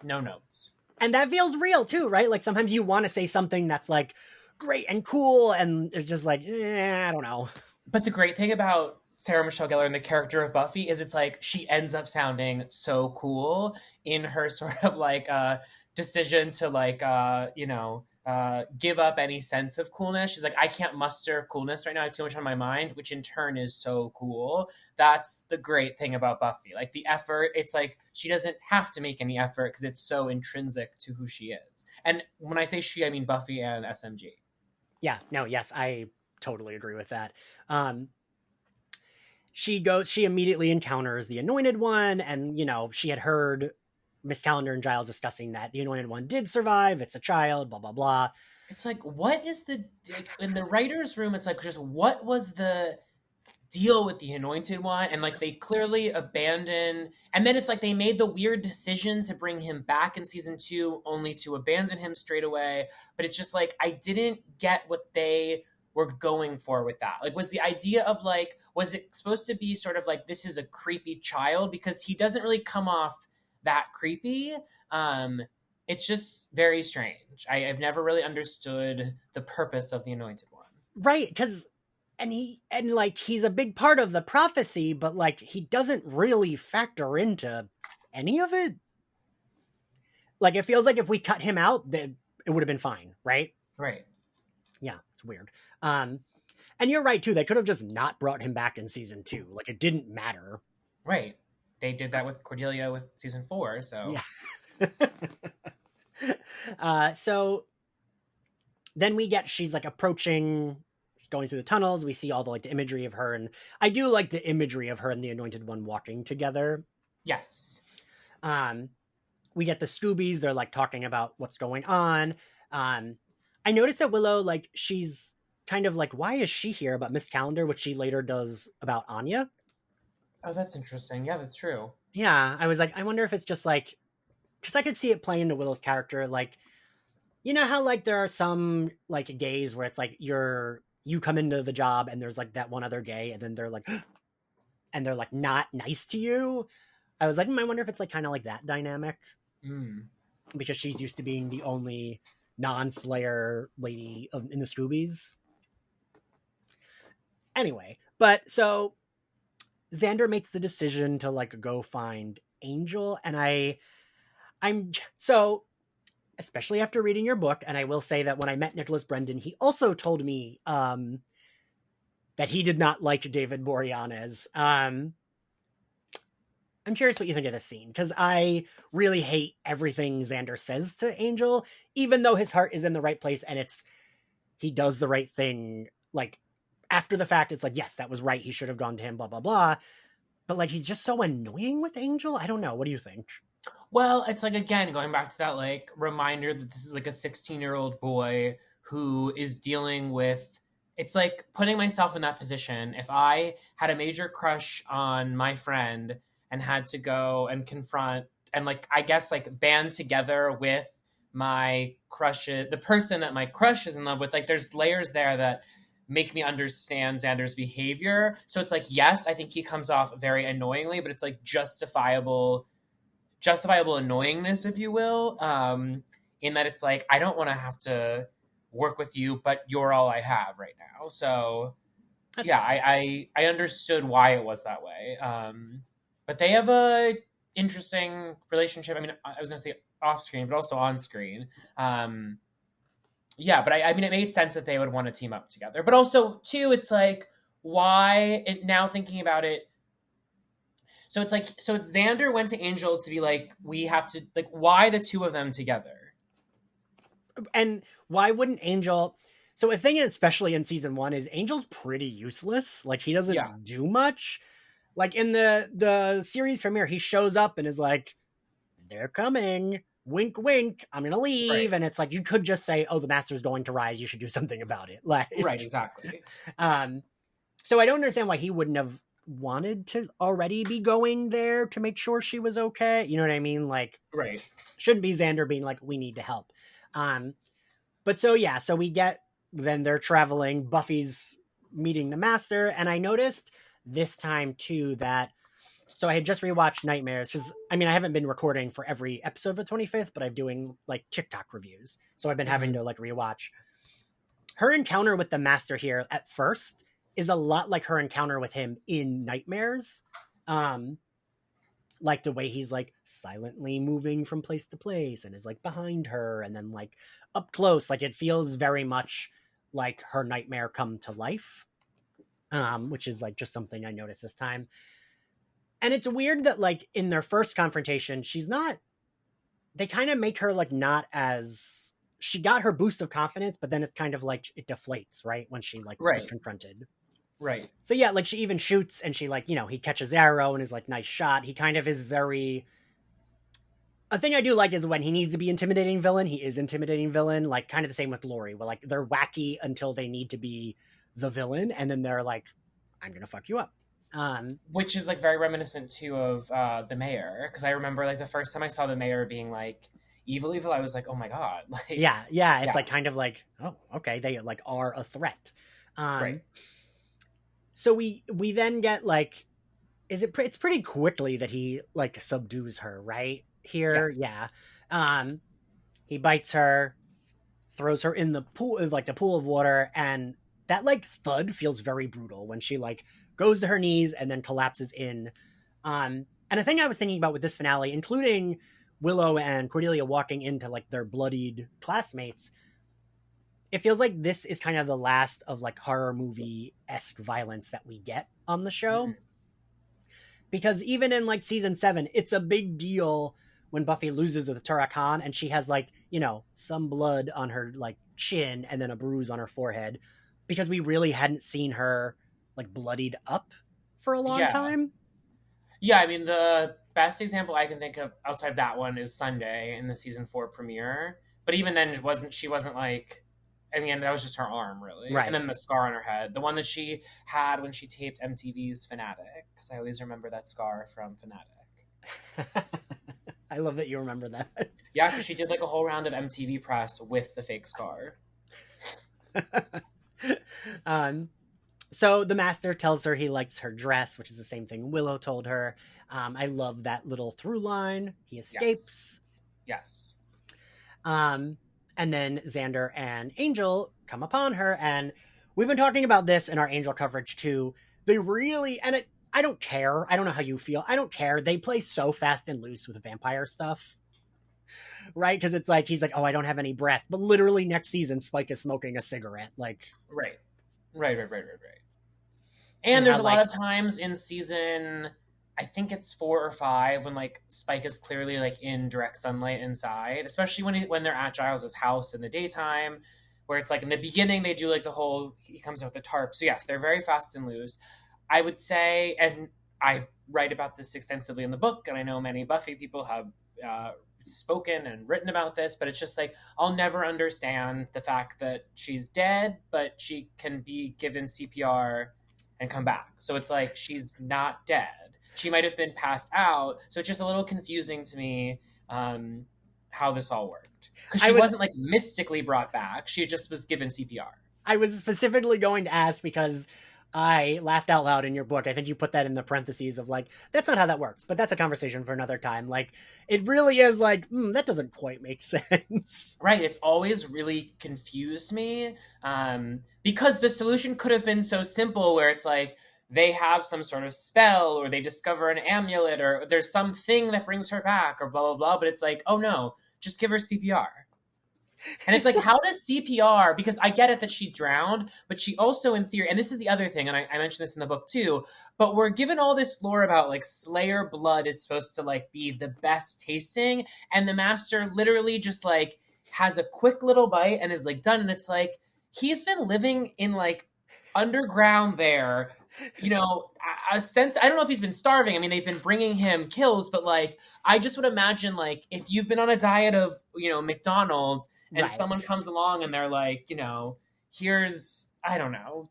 notes. And that feels real too, right? Like sometimes you want to say something that's like great and cool, and it's just like, I don't know. But the great thing about Sarah Michelle Gellar and the character of Buffy is it's like she ends up sounding so cool in her sort of like decision to like give up any sense of coolness. She's like, I can't muster coolness right now. I have too much on my mind, which in turn is so cool. That's the great thing about Buffy. Like the effort, it's like she doesn't have to make any effort because it's so intrinsic to who she is. And when I say she, I mean Buffy and SMG. Yeah, no, yes, I totally agree with that. She immediately encounters the Anointed One, and she had heard Miss Calendar and Giles discussing that the Anointed One did survive. It's a child, blah blah blah. It's like, what is in the writer's room? It's like, just what was the deal with the Anointed One? And like they clearly abandoned, and then it's like they made the weird decision to bring him back in season 2 only to abandon him straight away. But it's just like I didn't get what they were going for with that. Like, was the idea of like, was it supposed to be sort of like this is a creepy child, because he doesn't really come off that creepy. It's just very strange. I've never really understood the purpose of the Anointed One. Right, because like he's a big part of the prophecy, but like he doesn't really factor into any of it. Like it feels like if we cut him out, that it would have been fine, right? Right. Yeah, it's weird. And you're right too. They could have just not brought him back in season 2. Like it didn't matter. Right. They did that with Cordelia with season 4. So yeah. So then she's like approaching, going through the tunnels. We see all the like the imagery of her, and I do like the imagery of her and the Anointed One walking together. Yes. We get the Scoobies. They're like talking about what's going on. I noticed that Willow, like, she's kind of like, why is she here about Miss Calendar, which she later does about Anya. Oh, that's interesting. Yeah, that's true. Yeah, I was like, I wonder if it's just like, because I could see it playing into Willow's character, like, you know how like there are some like gays where it's like you come into the job and there's like that one other gay and then they're like and they're like not nice to you. I was like, I wonder if it's like kind of like that dynamic. Because she's used to being the only non-Slayer lady in the Scoobies. Anyway, but so Xander makes the decision to like go find Angel, and I'm so, especially after reading your book, and I will say that when I met Nicholas Brendan, he also told me that he did not like David Boreanaz. I'm curious what you think of this scene, because I really hate everything Xander says to Angel, even though his heart is in the right place and he does the right thing. Like, after the fact, it's like, yes, that was right. He should have gone to him, blah, blah, blah. But like, he's just so annoying with Angel. I don't know. What do you think? Well, it's like, again, going back to that like reminder that this is like a 16-year-old boy who is dealing with, it's like putting myself in that position. If I had a major crush on my friend and had to go and confront and like, I guess like band together with my crush, the person that my crush is in love with, like there's layers there that make me understand Xander's behavior. So it's like, yes, I think he comes off very annoyingly, but it's like justifiable annoyingness, if you will, in that it's like, I don't want to have to work with you, but you're all I have right now. So I understood why it was that way. But they have a interesting relationship. I mean, I was gonna say off screen, but also on screen. Yeah, but I mean, it made sense that they would want to team up together. But also, too, it's like, why? Now thinking about it, so it's like, so it's Xander went to Angel to be like, we have to, like, why the two of them together? And why wouldn't Angel? So a thing, especially in season 1, is Angel's pretty useless. Like, he Yeah, doesn't do much. Like, in the series premiere, he shows up and is like, "They're coming. Wink, wink. I'm gonna right, leave." And it's like, you could just say, "Oh, the master's going to rise. You should do something about it." Like, right, exactly. um, so I don't understand why he wouldn't have wanted to already be going there to make sure she was okay. You know what I mean? Like, Right. shouldn't be Xander being like, "We need to help." Um, but so yeah, so we get, then they're traveling. Buffy's meeting the master, and I noticed this time too that, so I had just rewatched Nightmares, because I mean, I haven't been recording for every episode of the 25th, but I'm doing like TikTok reviews, so I've been having Hmm. to like rewatch. Her encounter with the master here at first is a lot like her encounter with him in Nightmares. Um, like the way he's like silently moving from place to place and is like behind her and then like up close. Like, it feels very much like her nightmare come to life. Which is like just something I noticed this time. And it's weird that like in their first confrontation, she's not, they kind of make her like not as, she got her boost of confidence, but then it's kind of like it deflates, right? When she like is Right, confronted. right. So yeah, like she even shoots and she like, he catches arrow and is like, nice shot. He kind of is very, a thing I do like is when he needs to be intimidating villain, he is intimidating villain. Like, kind of the same with Lori, where like they're wacky until they need to be the villain, and then they're like, "I'm gonna fuck you up." Which is like very reminiscent too of the mayor, because I remember like the first time I saw the mayor being like evil, evil, I was like, oh my god, like, yeah, yeah. It's yeah, like kind of like, oh, okay, they like are a threat. right, Um, so we then get like, it's pretty quickly that he like subdues her, right? Here, yeah. yes, Um, he bites her, throws her in the pool, like the pool of water, and that like thud feels very brutal when she like goes to her knees and then collapses in. And a thing I was thinking about with this finale, including Willow and Cordelia walking into like their bloodied classmates, it feels like this is kind of the last of like horror movie-esque violence that we get on the show. hmm, Because even in like season 7, it's a big deal when Buffy loses to the Turok Han and she has like, some blood on her like chin and then a bruise on her forehead, because we really hadn't seen her like bloodied up for a long yeah, time. yeah. I mean, the best example I can think of outside of that one is Sunday in the season 4 premiere. But even then, she wasn't like. I mean, that was just her arm, really, and Right. then the scar on her head, the one that she had when she taped MTV's Fanatic, because I always remember that scar from Fanatic. I love that you remember that. Yeah, because she did like a whole round of MTV press with the fake scar. um, so the master tells her he likes her dress, which is the same thing Willow told her. I love that little through line. He Yes, escapes. yes, Um, and then Xander and Angel come upon her, and we've been talking about this in our Angel coverage too. They really, and I don't care. I don't know how you feel. I don't care. They play so fast and loose with vampire stuff, right? Because it's like he's like, "Oh, I don't have any breath," but literally next season, Spike is smoking a cigarette, like, right, right. and And there's how a lot like, of times in season, I think it's 4 or 5, when like Spike is clearly like in direct sunlight inside, especially when they're at Giles's house in the daytime, where it's like in the beginning they do like the whole he comes out with the tarp. So yes, they're very fast and loose. I would say, and I write about this extensively in the book, and I know many Buffy people have spoken and written about this, but it's just like I'll never understand the fact that she's dead, but she can be given CPR and come back. So it's like she's not dead. She might have been passed out. So it's just a little confusing to me, how this all worked, because I she was wasn't like mystically brought back. She just was given CPR. I was specifically going to ask because I laughed out loud in your book. I think you put that in the parentheses of like, that's not how that works, but that's a conversation for another time. Like, it really is like, that doesn't quite make sense. Right. It's always really confused me, because the solution could have been so simple, where it's like they have some sort of spell, or they discover an amulet, or there's something that brings her back, or blah blah blah. But it's like, oh no, just give her CPR. And it's like, how does CPR, because I get it that she drowned, but she also, in theory, and this is the other thing, and I mentioned this in the book too, but we're given all this lore about like Slayer blood is supposed to like be the best tasting, and the master literally just like has a quick little bite and is like done. And it's like, he's been living in like underground there, you know, a sense. I don't know if he's been starving. I mean, they've been bringing him kills, but like, I just would imagine like if you've been on a diet of, you know, McDonald's, and Right. someone comes along and they're like, you know, here's, I don't know,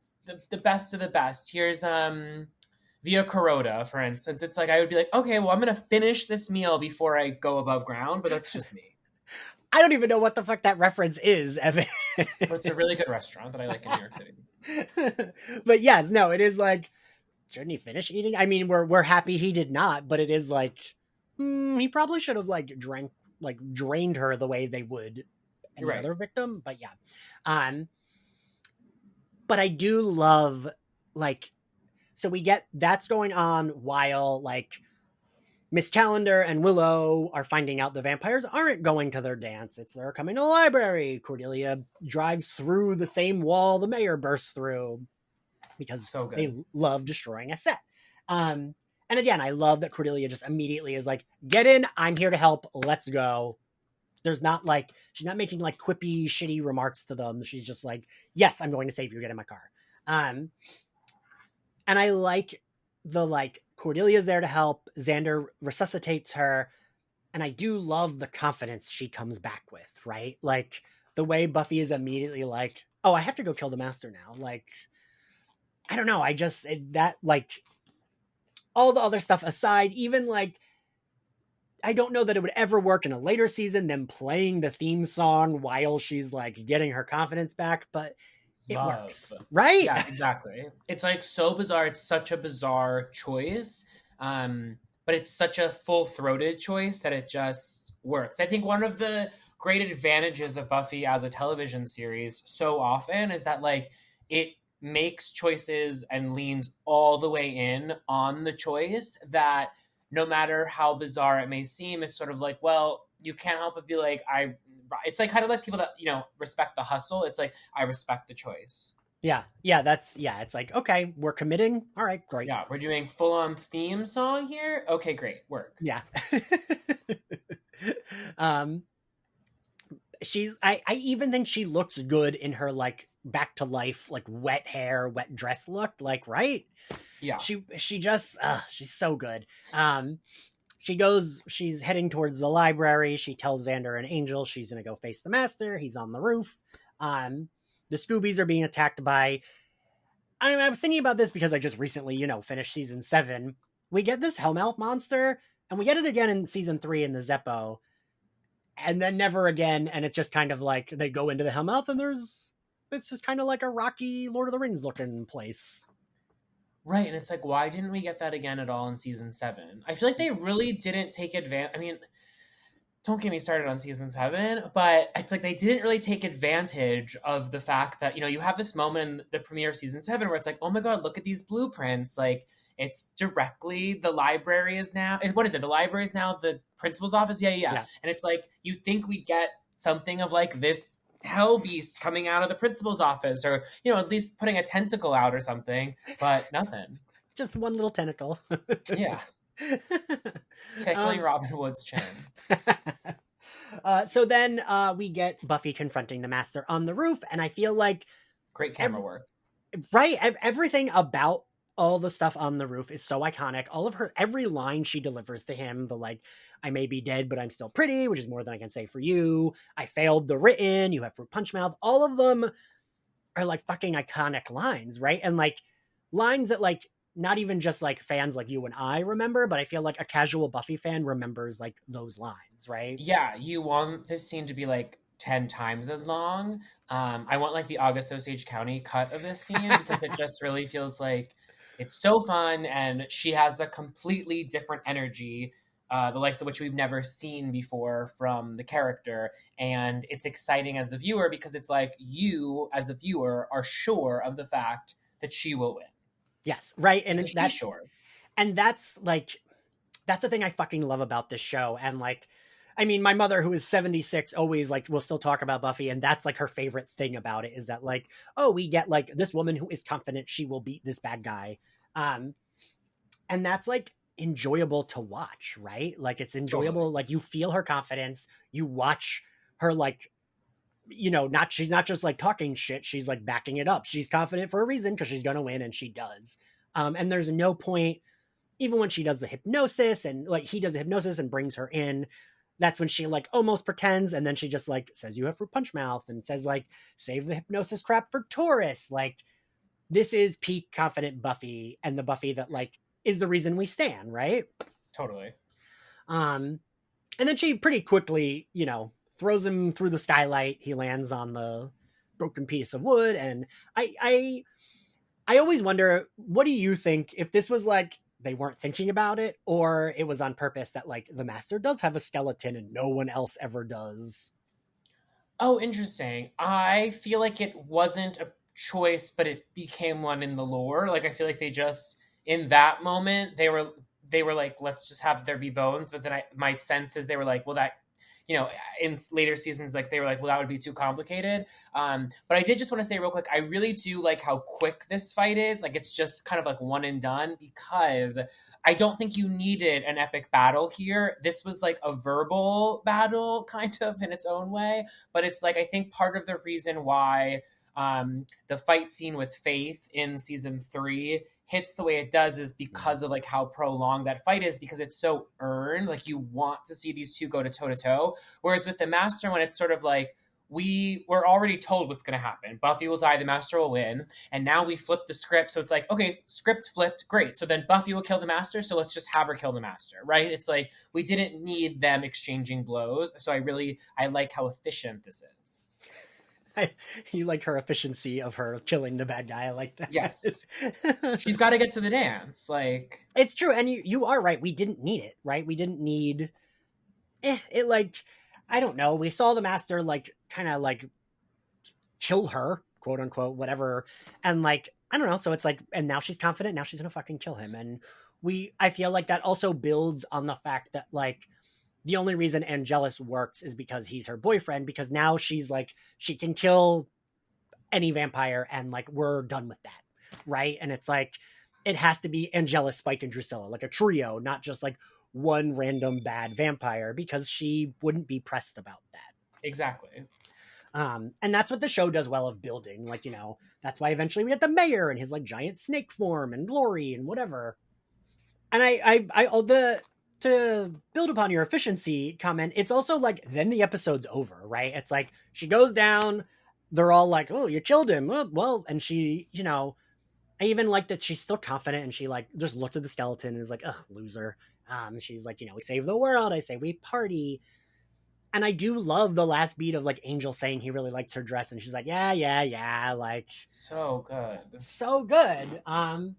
the best of the best. Here's Via Carota, for instance. It's like, I would be like, okay, well, I'm gonna finish this meal before I go above ground, but that's just me. I don't even know what the fuck that reference is, Evan. But it's a really good restaurant that I like in New York City. But yes, no, it is like, shouldn't he finish eating? I mean, we're happy he did not, but it is like, he probably should have like drained her the way they would any Right. other victim. But yeah, um, but I do love like, so we get that's going on while like Miss Calendar and Willow are finding out the vampires aren't going to their dance. It's they're coming to the library. Cordelia drives through the same wall the mayor burst through because So they good. love destroying a set. And again, I love that Cordelia just immediately is like, get in, I'm here to help, let's go. There's not like, she's not making like quippy, shitty remarks to them. She's just like, yes, I'm going to save you, get in my car. And I like the like, Cordelia's there to help, Xander resuscitates her, and I do love the confidence she comes back with, right? Like, the way Buffy is immediately like, oh, I have to go kill the master now. Like, I don't know. That like all the other stuff aside, even like I don't know that it would ever work in a later season, them playing the theme song while she's like getting her confidence back, but it Love. works, right? Yeah, exactly. It's like so bizarre. It's such a bizarre choice. But it's such a full-throated choice that it just works. I think one of the great advantages of Buffy as a television series so often is that like it makes choices and leans all the way in on the choice, that no matter how bizarre it may seem, it's sort of like, well, you can't help but be like, it's like kind of like people that, you know, respect the hustle. It's like, I respect the choice. Yeah, it's like, okay, we're committing. All right, great. Yeah, we're doing full on theme song here. Okay, great, work. Yeah. um I even think she looks good in her like back to life, like wet hair, wet dress look, like, right? Yeah, She just she's so good. She's heading towards the library. She tells Xander and Angel she's gonna go face the master. He's on the roof. The Scoobies are being attacked by, I was thinking about this because I just recently, finished season 7. We get this Hellmouth monster, and we get it again in season 3 in the Zeppo, and then never again. And it's just kind of like they go into the Hellmouth, and it's just kind of like a rocky Lord of the Rings looking place. right. And it's like, why didn't we get that again at all in season 7? I feel like they really didn't take advantage. I mean, don't get me started on season 7, but it's like they didn't really take advantage of the fact that, you know, you have this moment in the premiere of season 7 where it's like, oh my God, look at these blueprints. Like, it's directly, the library is now, what is it? The library is now the principal's office? Yeah. Yeah. And it's like, you think we'd get something of like this hell beast coming out of the principal's office, or, you know, at least putting a tentacle out or something, but nothing. Just one little tentacle. Yeah. Tickling Robin Wood's chin. So then we get Buffy confronting the master on the roof, and I feel like Great camera work. right, everything about all the stuff on the roof is so iconic. All of her, every line she delivers to him, the like, I may be dead, but I'm still pretty, which is more than I can say for you. I failed the written, you have fruit punch mouth. All of them are like fucking iconic lines, right? And like lines that like not even just like fans like you and I remember, but I feel like a casual Buffy fan remembers like those lines, right? Yeah, you want this scene to be like 10 times as long. I want like the August Osage County cut of this scene because it just really feels like it's so fun, and she has a completely different energy, the likes of which we've never seen before from the character. And it's exciting as the viewer because it's like you, as the viewer, are sure of the fact that she will win. Yes, right. because she's short. And that's like, that's the thing I fucking love about this show. And like, I mean, my mother, who is 76, always like will still talk about Buffy, and that's like her favorite thing about it is that like, oh, we get like this woman who is confident she will beat this bad guy. Um, and that's like enjoyable to watch, right? Like it's Totally. enjoyable, like you feel her confidence, you watch her like, not she's not just like talking shit, she's like backing it up. She's confident for a reason because she's gonna win, and she does. And there's no point, even when she does the hypnosis and like he does the hypnosis and brings her in, that's when she like almost pretends, and then she just like says you have fruit punch mouth and says like save the hypnosis crap for Taurus. Like this is peak confident Buffy, and the Buffy that like is the reason we stand, right? Totally. um and then she pretty quickly, throws him through the skylight. He lands on the broken piece of wood, and I always wonder, what do you think if this was like they weren't thinking about it, or it was on purpose that like the master does have a skeleton and no one else ever does? Oh, interesting. I feel like it wasn't a choice, but it became one in the lore. Like I feel like they just in that moment they were like, let's just have there be bones. But then my sense is they were like, well, that in later seasons, like they were like, well, that would be too complicated. But I did just want to say real quick, I really do like how quick this fight is. Like it's just kind of like one and done because I don't think you needed an epic battle here. This was like a verbal battle, kind of in its own way. But it's like, I think part of the reason why the fight scene with Faith in season 3 hits the way it does is because of like how prolonged that fight is, because it's so earned. Like you want to see these two go to toe to toe. Whereas with the Master, when it's sort of like we were already told what's going to happen. Buffy will die, the Master will win, and now we flip the script. So it's like, okay, script flipped, great. So then Buffy will kill the Master, so let's just have her kill the Master, right? It's like we didn't need them exchanging blows. So I like how efficient this is. You like her efficiency of her killing the bad guy. I like Yes, that. she's got to get to the dance. Like It's true, and you are right. We didn't need it, right? We didn't need it. Like I don't know. We saw the master like kind of like kill her, quote unquote, whatever, and like I don't know. So it's like, and now she's confident. Now she's gonna fucking kill him, and I feel like that also builds on the fact that like the only reason Angelus works is because he's her boyfriend, because now she's like she can kill any vampire, and like we're done with that, right? And it's like it has to be Angelus, Spike, and Drusilla, like a trio, not just like one random bad vampire, because she wouldn't be pressed about that. exactly. And that's what the show does well of building. Like, that's why eventually we get the mayor and his like giant snake form and glory and whatever. And all the to build upon your efficiency comment, it's also like then the episode's over, right? It's like she goes down, they're all like, "Oh, you killed him." Well, and she, I even like that she's still confident, and she like just looks at the skeleton and is like, "Ugh, loser." She's like, we save the world. I say we party. And I do love the last beat of like Angel saying he really likes her dress, and she's like, yeah, yeah, yeah, like So good. so good. And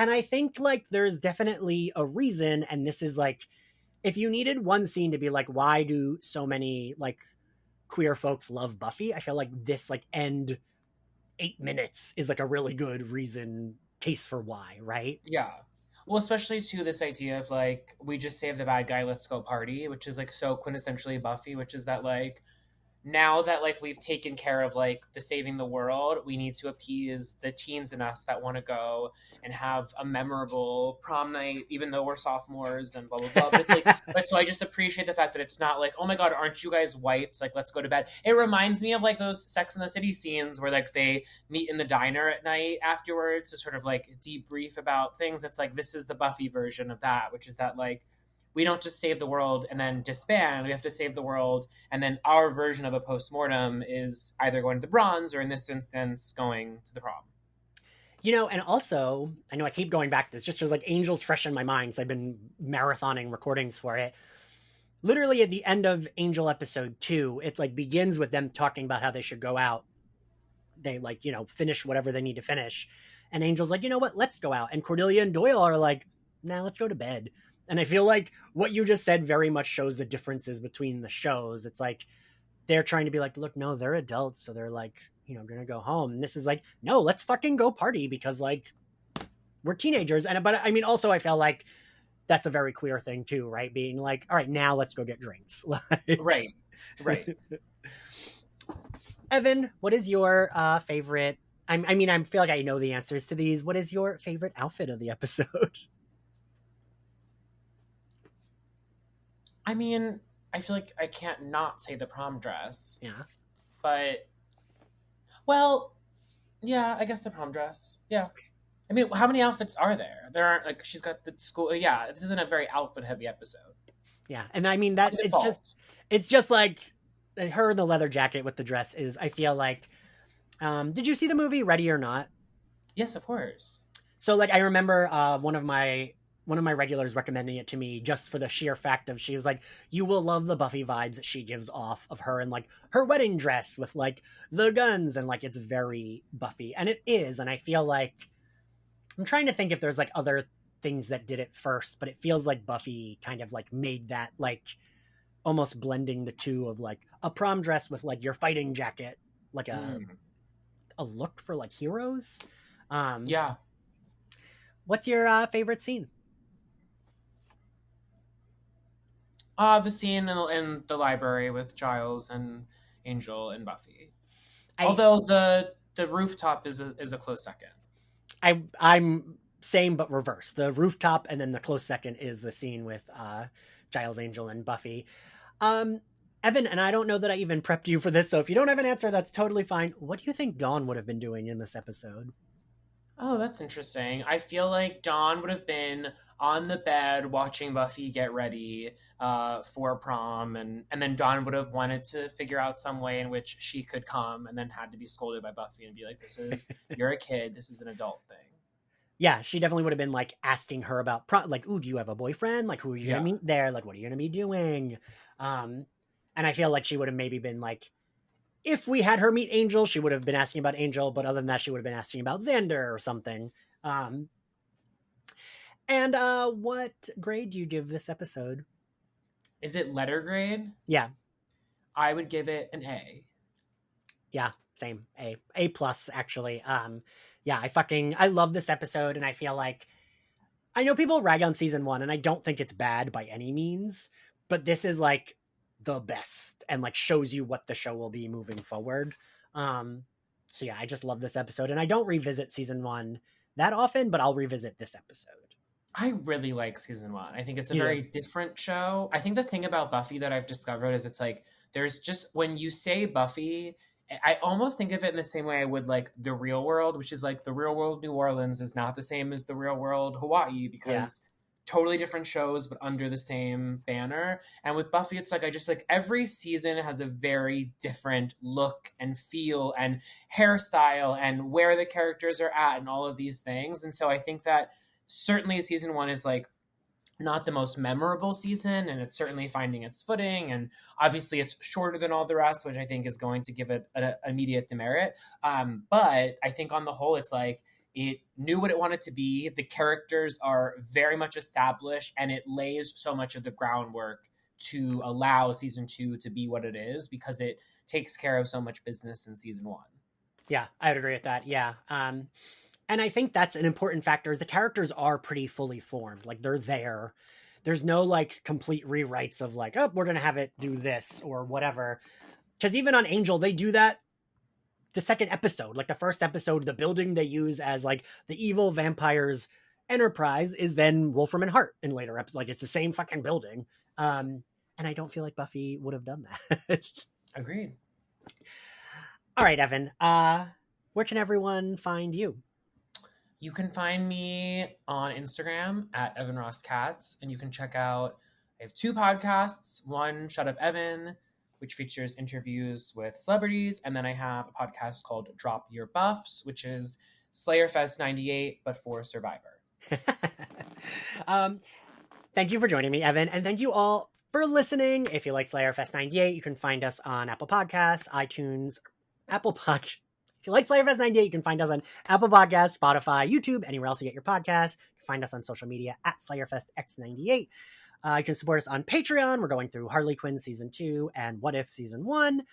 I think like there's definitely a reason, and this is like, if you needed one scene to be like, why do so many like queer folks love Buffy? I feel like this like end 8 minutes is like a really good reason case for why, right? Yeah. Well, especially to this idea of like we just saved the bad guy, let's go party, which is like so quintessentially Buffy, which is that like now that like we've taken care of like the saving the world, we need to appease the teens in us that want to go and have a memorable prom night, even though we're sophomores and blah blah blah. But it's like, but so I just appreciate the fact that it's not like, oh my god, aren't you guys wiped? Like, let's go to bed. It reminds me of like those Sex in the City scenes where like they meet in the diner at night afterwards to sort of like debrief about things. It's like this is the Buffy version of that, which is that like we don't just save the world and then disband. We have to save the world, and then our version of a post-mortem is either going to the bronze or, in this instance, going to the prom. And also, I know I keep going back to this just because like Angel's fresh in my mind because I've been marathoning recordings for it. Literally at the end of Angel episode 2, it like begins with them talking about how they should go out. They like, finish whatever they need to finish. And Angel's like, you know what, let's go out. And Cordelia and Doyle are like, nah, let's go to bed. And I feel like what you just said very much shows the differences between the shows. It's like they're trying to be like, look, no, they're adults, so they're like, gonna go home. And this is like, no, let's fucking go party because like we're teenagers. But I mean, also I feel like that's a very queer thing too, right? Being like, all right, now let's go get drinks. Like, Right. Right. Evan, what is your favorite? I mean, I feel like I know the answers to these. What is your favorite outfit of the episode? I mean, I feel like I can't not say the prom dress, Yeah. but well, yeah, I guess the prom dress. Yeah. I mean, how many outfits are there? There aren't like she's got the school. Yeah, this isn't a very outfit heavy episode. Yeah. And I mean By that default. it's just like her in the leather jacket with the dress is I feel like did you see the movie Ready or Not? Yes, of course. So like I remember one of my regulars recommending it to me just for the sheer fact of she was like, you will love the Buffy vibes that she gives off of her in like her wedding dress with like the guns and like it's very Buffy. And it is, and I feel like I'm trying to think if there's like other things that did it first, but it feels like Buffy kind of like made that like almost blending the two of like a prom dress with like your fighting jacket, like Mm. a look for like heroes. Um, Yeah. what's your favorite scene? The scene in the library with Giles and Angel and Buffy. I Although the rooftop is a close second. I'm same but reverse. The rooftop and then the close second is the scene with Giles, Angel, and Buffy. Um, Evan, and I don't know that I even prepped you for this, so if you don't have an answer, that's totally fine. What do you think Dawn would have been doing in this episode? Oh, that's interesting. I feel like Dawn would have been on the bed watching Buffy get ready for prom, and then Dawn would have wanted to figure out some way in which she could come, and then had to be scolded by Buffy and be like, "This is you're a kid. This is an adult thing." Yeah, she definitely would have been like asking her about like, ooh, do you have a boyfriend? Like, who are you gonna Yeah, meet there? Like, what are you gonna be doing? Um, and I feel like she would have maybe been like, if we had her meet Angel, she would have been asking about Angel, but other than that, she would have been asking about Xander or something. Um, and what grade do you give this episode? is it letter grade? Yeah, I would give it an A. yeah, same. A plus actually. Yeah, I love this episode, and I feel like I know people rag on season one, and I don't think it's bad by any means, but this is like the best and like shows you what the show will be moving forward. Um, so yeah, I just love this episode, and I don't revisit season one that often, but I'll revisit this episode. I really like season one. I think it's a You very do? different show. I think the thing about Buffy that I've discovered is it's like there's just when you say Buffy, I almost think of it in the same way I would like the real world, which is like the real world New Orleans is not the same as the real world Hawaii Yeah, because totally different shows but under the same banner. And with Buffy it's like I just like every season has a very different look and feel and hairstyle and where the characters are at and all of these things. And so I think that certainly season one is like not the most memorable season and it's certainly finding its footing and obviously it's shorter than all the rest which I think is going to give it an immediate demerit, but I think on the whole it's like it knew what it wanted to be, the characters are very much established and it lays so much of the groundwork to allow season two to be what it is because it takes care of so much business in season one. yeah, I would agree with that. Yeah. And I think that's an important factor is the characters are pretty fully formed. Like they're there. There's no like complete rewrites of like, oh, we're gonna have it do this or whatever. Because even on Angel, they do that the second episode. Like the first episode, the building they use as like the evil vampires enterprise is then Wolfram and Hart in later episodes. Like it's the same fucking building. And I don't feel like Buffy would have done that. Agreed. All right, Evan. Where can everyone find you? You can find me on Instagram at Evan Ross Katz, and you can check out. I have two podcasts. One, Shut Up Evan, which features interviews with celebrities, and then I have a podcast called Drop Your Buffs, which is Slayer Fest '98, but for Survivor. um, thank you for joining me, Evan, and thank you all for listening. If you like Slayer Fest 98, you can find us on Apple Podcasts, iTunes, Apple Podcast. If you like Slayer Fest 98, you can find us on Apple Podcasts, Spotify, YouTube, anywhere else you get your podcasts. You can find us on social media at SlayerFestX98. You can support us on Patreon. We're going through Harley Quinn Season 2 and What If Season 1.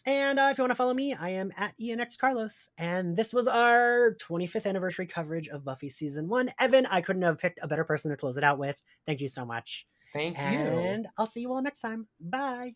And if you want to follow me, I am at ENXCarlos. And this was our 25th anniversary coverage of Buffy Season 1. Evan, I couldn't have picked a better person to close it out with. Thank you so much. Thank you. And I'll see you all next time. Bye.